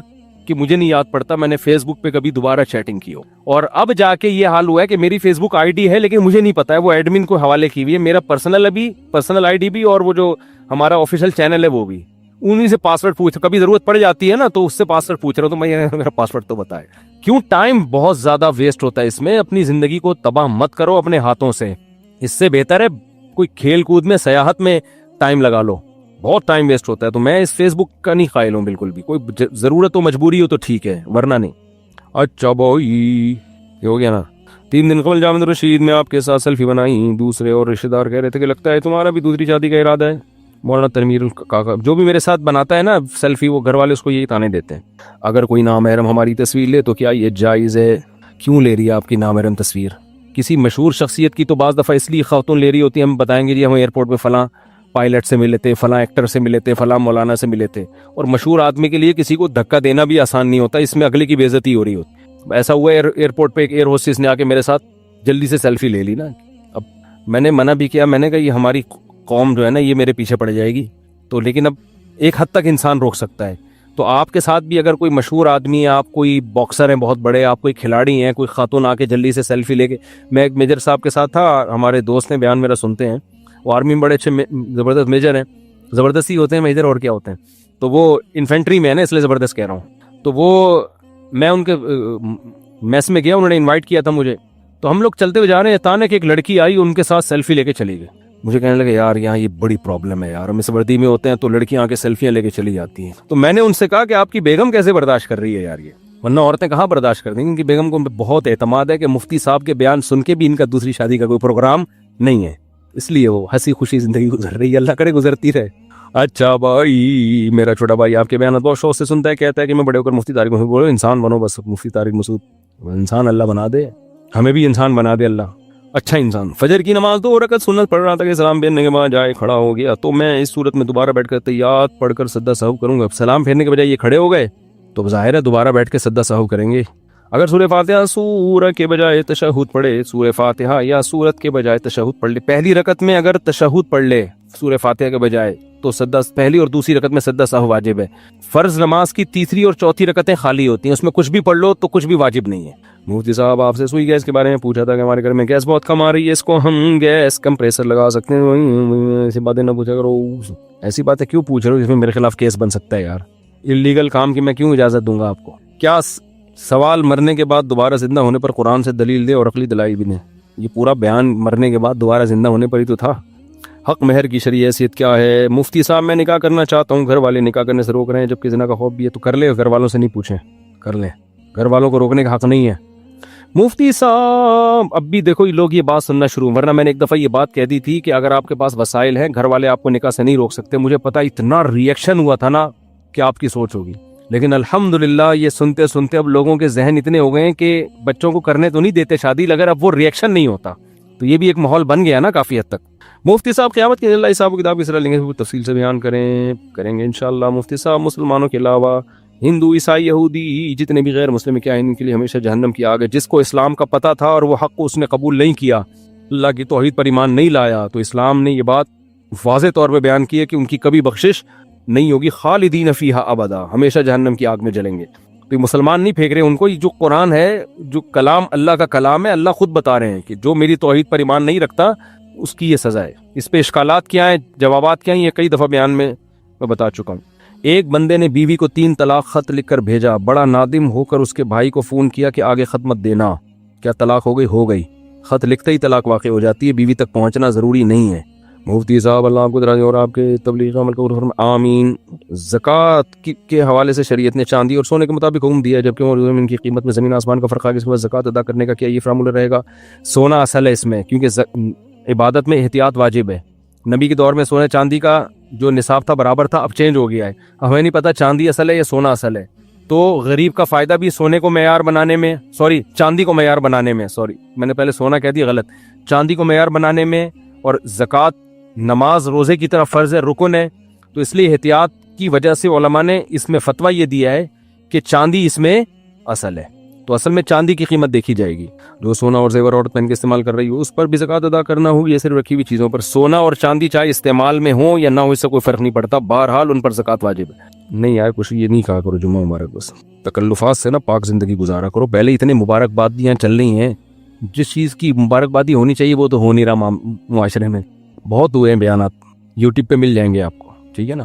کہ مجھے نہیں یاد پڑتا میں نے فیس بک پہ کبھی دوبارہ چیٹنگ کی ہو. اور اب جا کے یہ حال ہوا ہے کہ میری فیس بک آئی ڈی ہے لیکن مجھے نہیں پتا ہے, وہ ایڈمن کو حوالے کی ہوئی ہے. میرا پرسنل آئی ڈی بھی اور وہ جو ہمارا آفیشیل چینل ہے وہ بھی, انہیں سے پاسورڈ پوچھ, کبھی ضرورت پڑ جاتی ہے نا تو اس سے پاسورڈ پوچھ رہا ہوں. تو میں میرا پاسورڈ تو بتائے. کیوں ٹائم بہت زیادہ ویسٹ ہوتا ہے اس میں. اپنی زندگی کو تباہ مت کرو اپنے ہاتھوں سے, اس سے بہتر ہے کوئی کھیل کود میں, سیاحت میں ٹائم لگا لو. بہت ٹائم ویسٹ ہوتا ہے. تو میں اس فیس بک کا نہیں قائل ہوں بالکل بھی. کوئی ضرورت ہو مجبوری ہو تو ٹھیک ہے, ورنہ نہیں. اچھا بھائی یہ ہو گیا نا. 3 دن قبل جامع رشید میں آپ کے ساتھ سیلفی بنائی. دوسرے اور رشتہ دار کہہ رہے تھے کہ لگتا ہے تمہارا بھی دوسری شادی کا ارادہ ہے. مولانا تنویر کاکا جو بھی میرے ساتھ بناتا ہے نا سیلفی, وہ گھر والے اس کو یہی تانے دیتے ہیں, اگر کوئی نامحرم ہماری تصویر لے تو کیا یہ جائز ہے؟ کیوں لے رہی ہے آپ کی نامحرم تصویر؟ کسی مشہور شخصیت کی تو بعض دفعہ اس لیے خاتون لے رہی ہوتی ہیں, ہم بتائیں گے جی ہم ایئرپورٹ پہ فلاں پائلٹ سے ملے تھے, فلاں ایکٹر سے ملے تھے, فلاں مولانا سے ملے تھے. اور مشہور آدمی کے لیے کسی کو دھکا دینا بھی آسان نہیں ہوتا, اس میں اگلے کی بے عزتی ہو رہی ہوتی. ایسا ہوا ایئرپورٹ پہ ایک ایئر ہوسٹس نے آ کے میرے ساتھ جلدی سے سیلفی لے لی نا. اب میں نے منع بھی کیا, میں نے کہا یہ ہماری قوم جو ہے نا یہ میرے پیچھے پڑ جائے گی. تو لیکن اب ایک حد تک انسان روک سکتا ہے. تو آپ کے ساتھ بھی اگر کوئی مشہور آدمی ہے, آپ کوئی باکسر ہیں بہت بڑے, آپ کوئی کھلاڑی ہیں, کوئی خاتون آ کے جلدی سے سیلفی لے کے. میں ایک میجر صاحب کے ساتھ تھا, ہمارے دوست نے بیان میرا سنتے ہیں, وہ آرمی میں بڑے اچھے زبردست میجر ہیں, زبردستی ہوتے ہیں میجر اور کیا ہوتے ہیں. تو وہ انفینٹری میں ہے نا اس لیے زبردست کہہ رہا ہوں. تو وہ میں ان کے میس میں گیا, انہوں نے انوائٹ کیا تھا مجھے. تو ہم لوگ چلتے ہوئے جا رہے ہیں, اچانک ایک لڑکی آئی, ان کے ساتھ سیلفی لے کے چلی گئی. مجھے کہنے لگے یار یہاں یہ بڑی پرابلم ہے یار, ہم اس وردی میں ہوتے ہیں تو لڑکیاں آ کے سیلفیاں لے کے چلی جاتی ہیں. تو میں نے ان سے کہا کہ آپ کی بیگم کیسے برداشت کر رہی ہے یار, یہ ورنہ عورتیں کہاں برداشت کر دیں گی. ان کی بیگم کو بہت اعتماد ہے کہ مفتی صاحب کے بیان سن کے بھی ان کا دوسری شادی کا کوئی پروگرام نہیں ہے, اس لیے وہ ہنسی خوشی زندگی گزر رہی ہے, اللہ کرے گزرتی رہے. اچھا بھائی میرا چھوٹا بھائی آپ کے بیانات بہت شوق سے سنتا ہے, کہتا ہے کہ میں بڑے ہو کر مفتی طارق مسعود بولو, انسان بنو بس, مفتی طارق مسعود انسان اللہ بنا دے, ہمیں بھی انسان بنا دے اللہ, اچھا انسان. فجر کی نماز 2 رکعت سنت پڑھ رہا تھا کہ سلام پھیرنے کے بعد جائے کھڑا ہو گیا, تو میں اس صورت میں دوبارہ بیٹھ کر تحیات پڑھ کر سجدہ سہو کروں گا. سلام پھیرنے کے بجائے یہ کھڑے ہو گئے تو ظاہر ہے دوبارہ بیٹھ کے سجدہ سہو کریں گے. اگر سورہ فاتحہ سورہ کے بجائے تشہد پڑھے, سورہ فاتحہ یا سورت کے بجائے تشہد پڑھ لے, پہلی رکعت میں اگر تشہد پڑھ لے سورہ فاتحہ کے بجائے تو سجدہ, پہلی اور دوسری رکعت میں سجدہ سہو واجب ہے. فرض نماز کی تیسری اور چوتھی رکعتیں خالی ہوتی ہیں, اس میں کچھ بھی پڑھ لو تو کچھ بھی واجب نہیں ہے. مفتی صاحب آپ سے سوئی گیس کے بارے میں پوچھا تھا کہ ہمارے گھر میں گیس بہت کم آ رہی ہے, اس کو ہم گیس کمپریسر لگا سکتے ہیں؟ ایسی باتیں نہ پوچھا کرو. ایسی باتیں کیوں پوچھ رہے ہو جس میں میرے خلاف کیس بن سکتا ہے یار, اللیگل کام کی میں کیوں اجازت دوں گا آپ کو. کیا سوال مرنے کے بعد دوبارہ زندہ ہونے پر قرآن سے دلیل دے اور عقلی دلائل بھی دیں. یہ پورا بیان مرنے کے بعد دوبارہ زندہ ہونے پر ہی تو تھا. حق مہر کی شرعی حیثیت کیا ہے؟ مفتی صاحب میں نکاح کرنا چاہتا ہوں, گھر والے نکاح کرنے سے روک رہے ہیں جبکہ زنا کا خوف بھی ہے. تو کر لے, گھر والوں سے نہیں پوچھیں, کر لیں, گھر والوں کو روکنے کا حق نہیں ہے. مفتی صاحب اب بھی دیکھو یہ لوگ یہ بات سننا شروع, ورنہ میں نے ایک دفعہ یہ بات کہہ دی تھی کہ اگر آپ کے پاس وسائل ہیں گھر والے آپ کو نکاح سے نہیں روک سکتے. مجھے پتا اتنا ریئیکشن ہوا تھا نا کہ آپ کی سوچ ہوگی, لیکن الحمدللہ یہ سنتے سنتے اب لوگوں کے ذہن اتنے ہو گئے ہیں کہ بچوں کو کرنے تو نہیں دیتے شادی, اگر اب وہ ریئیکشن نہیں ہوتا تو یہ بھی ایک ماحول بن گیا نا کافی حد تک. مفتی صاحب قیامت کے اللہ صاحب کتاب کی طرح لیں گے, تفصیل سے بیان کریں گے انشاءاللہ. مفتی صاحب مسلمانوں کے علاوہ ہندو, عیسائی, یہودی جتنے بھی غیر مسلم کیا ہیں ان کے لیے ہمیشہ جہنم کی آگ ہے. جس کو اسلام کا پتہ تھا اور وہ حق کو اس نے قبول نہیں کیا, اللہ کی توحید پر ایمان نہیں لایا, تو اسلام نے یہ بات واضح طور پہ بیان کی ہے کہ ان کی کبھی بخشش نہیں ہوگی. خالدین فیہا ابدا, ہمیشہ جہنم کی آگ میں جلیں گے. تو یہ مسلمان نہیں پھینک رہے ان کو, یہ جو قرآن ہے, جو کلام اللہ کا کلام ہے, اللہ خود بتا رہے ہیں کہ جو میری توحید پر ایمان نہیں رکھتا اس کی یہ سزا ہے. اس پہ اشکالات کیا ہیں, جوابات کیا ہیں, یہ کئی دفعہ بیان میں بتا چکا ہوں. ایک بندے نے بیوی کو 3 طلاق خط لکھ کر بھیجا, بڑا نادم ہو کر اس کے بھائی کو فون کیا کہ آگے خط مت دینا. کیا طلاق ہو گئی؟ ہو گئی. خط لکھتے ہی طلاق واقع ہو جاتی ہے, بیوی تک پہنچنا ضروری نہیں ہے. مفتی صاحب اللہ آپ کو درجہ اور آپ کے تبلیغ عمل کو آمین. زکوٰۃ کے حوالے سے شریعت نے چاندی اور سونے کے مطابق حکم دیا ہے, جبکہ ان کی قیمت میں زمین آسمان کا فرق ہے. اس کے بعد زکوٰۃ ادا کرنے کا کیا یہ فارمولہ رہے گا؟ سونا اصل ہے اس میں, کیونکہ عبادت میں احتیاط واجب ہے. نبی کے دور میں سونے چاندی کا جو نصاب تھا برابر تھا, اب چینج ہو گیا ہے. ہمیں نہیں پتہ چاندی اصل ہے یا سونا اصل ہے. تو غریب کا فائدہ بھی سونے کو معیار بنانے میں, چاندی کو معیار بنانے میں, میں نے پہلے سونا کہہ دیا غلط, چاندی کو معیار بنانے میں. اور زکوٰۃ نماز روزے کی طرح فرض ہے, رکن ہے. تو اس لیے احتیاط کی وجہ سے علماء نے اس میں فتویٰ یہ دیا ہے کہ چاندی اس میں اصل ہے. تو اصل میں چاندی کی قیمت دیکھی جائے گی. جو سونا اور زیور عورت پہن کے استعمال کر رہی ہو اس پر بھی زکوٰۃ ادا کرنا ہوگی, یہ صرف رکھی ہوئی چیزوں پر. سونا اور چاندی چاہے استعمال میں ہو یا نہ ہو, اس سے کوئی فرق نہیں پڑتا, بہرحال ان پر زکوٰۃ واجب ہے. نہیں یار کچھ یہ نہیں کہا کرو جمعہ مبارک, بس تکلفات سے نا پاک زندگی گزارا کرو. پہلے اتنے مبارکبادیاں چل رہی ہیں, جس چیز کی مبارکبادی ہونی چاہیے وہ تو ہو نہیں رہا معاشرے میں. بہت ہوئے ہیں بیانات, یوٹیوب پہ مل جائیں گے آپ کو, ٹھیک ہے نا.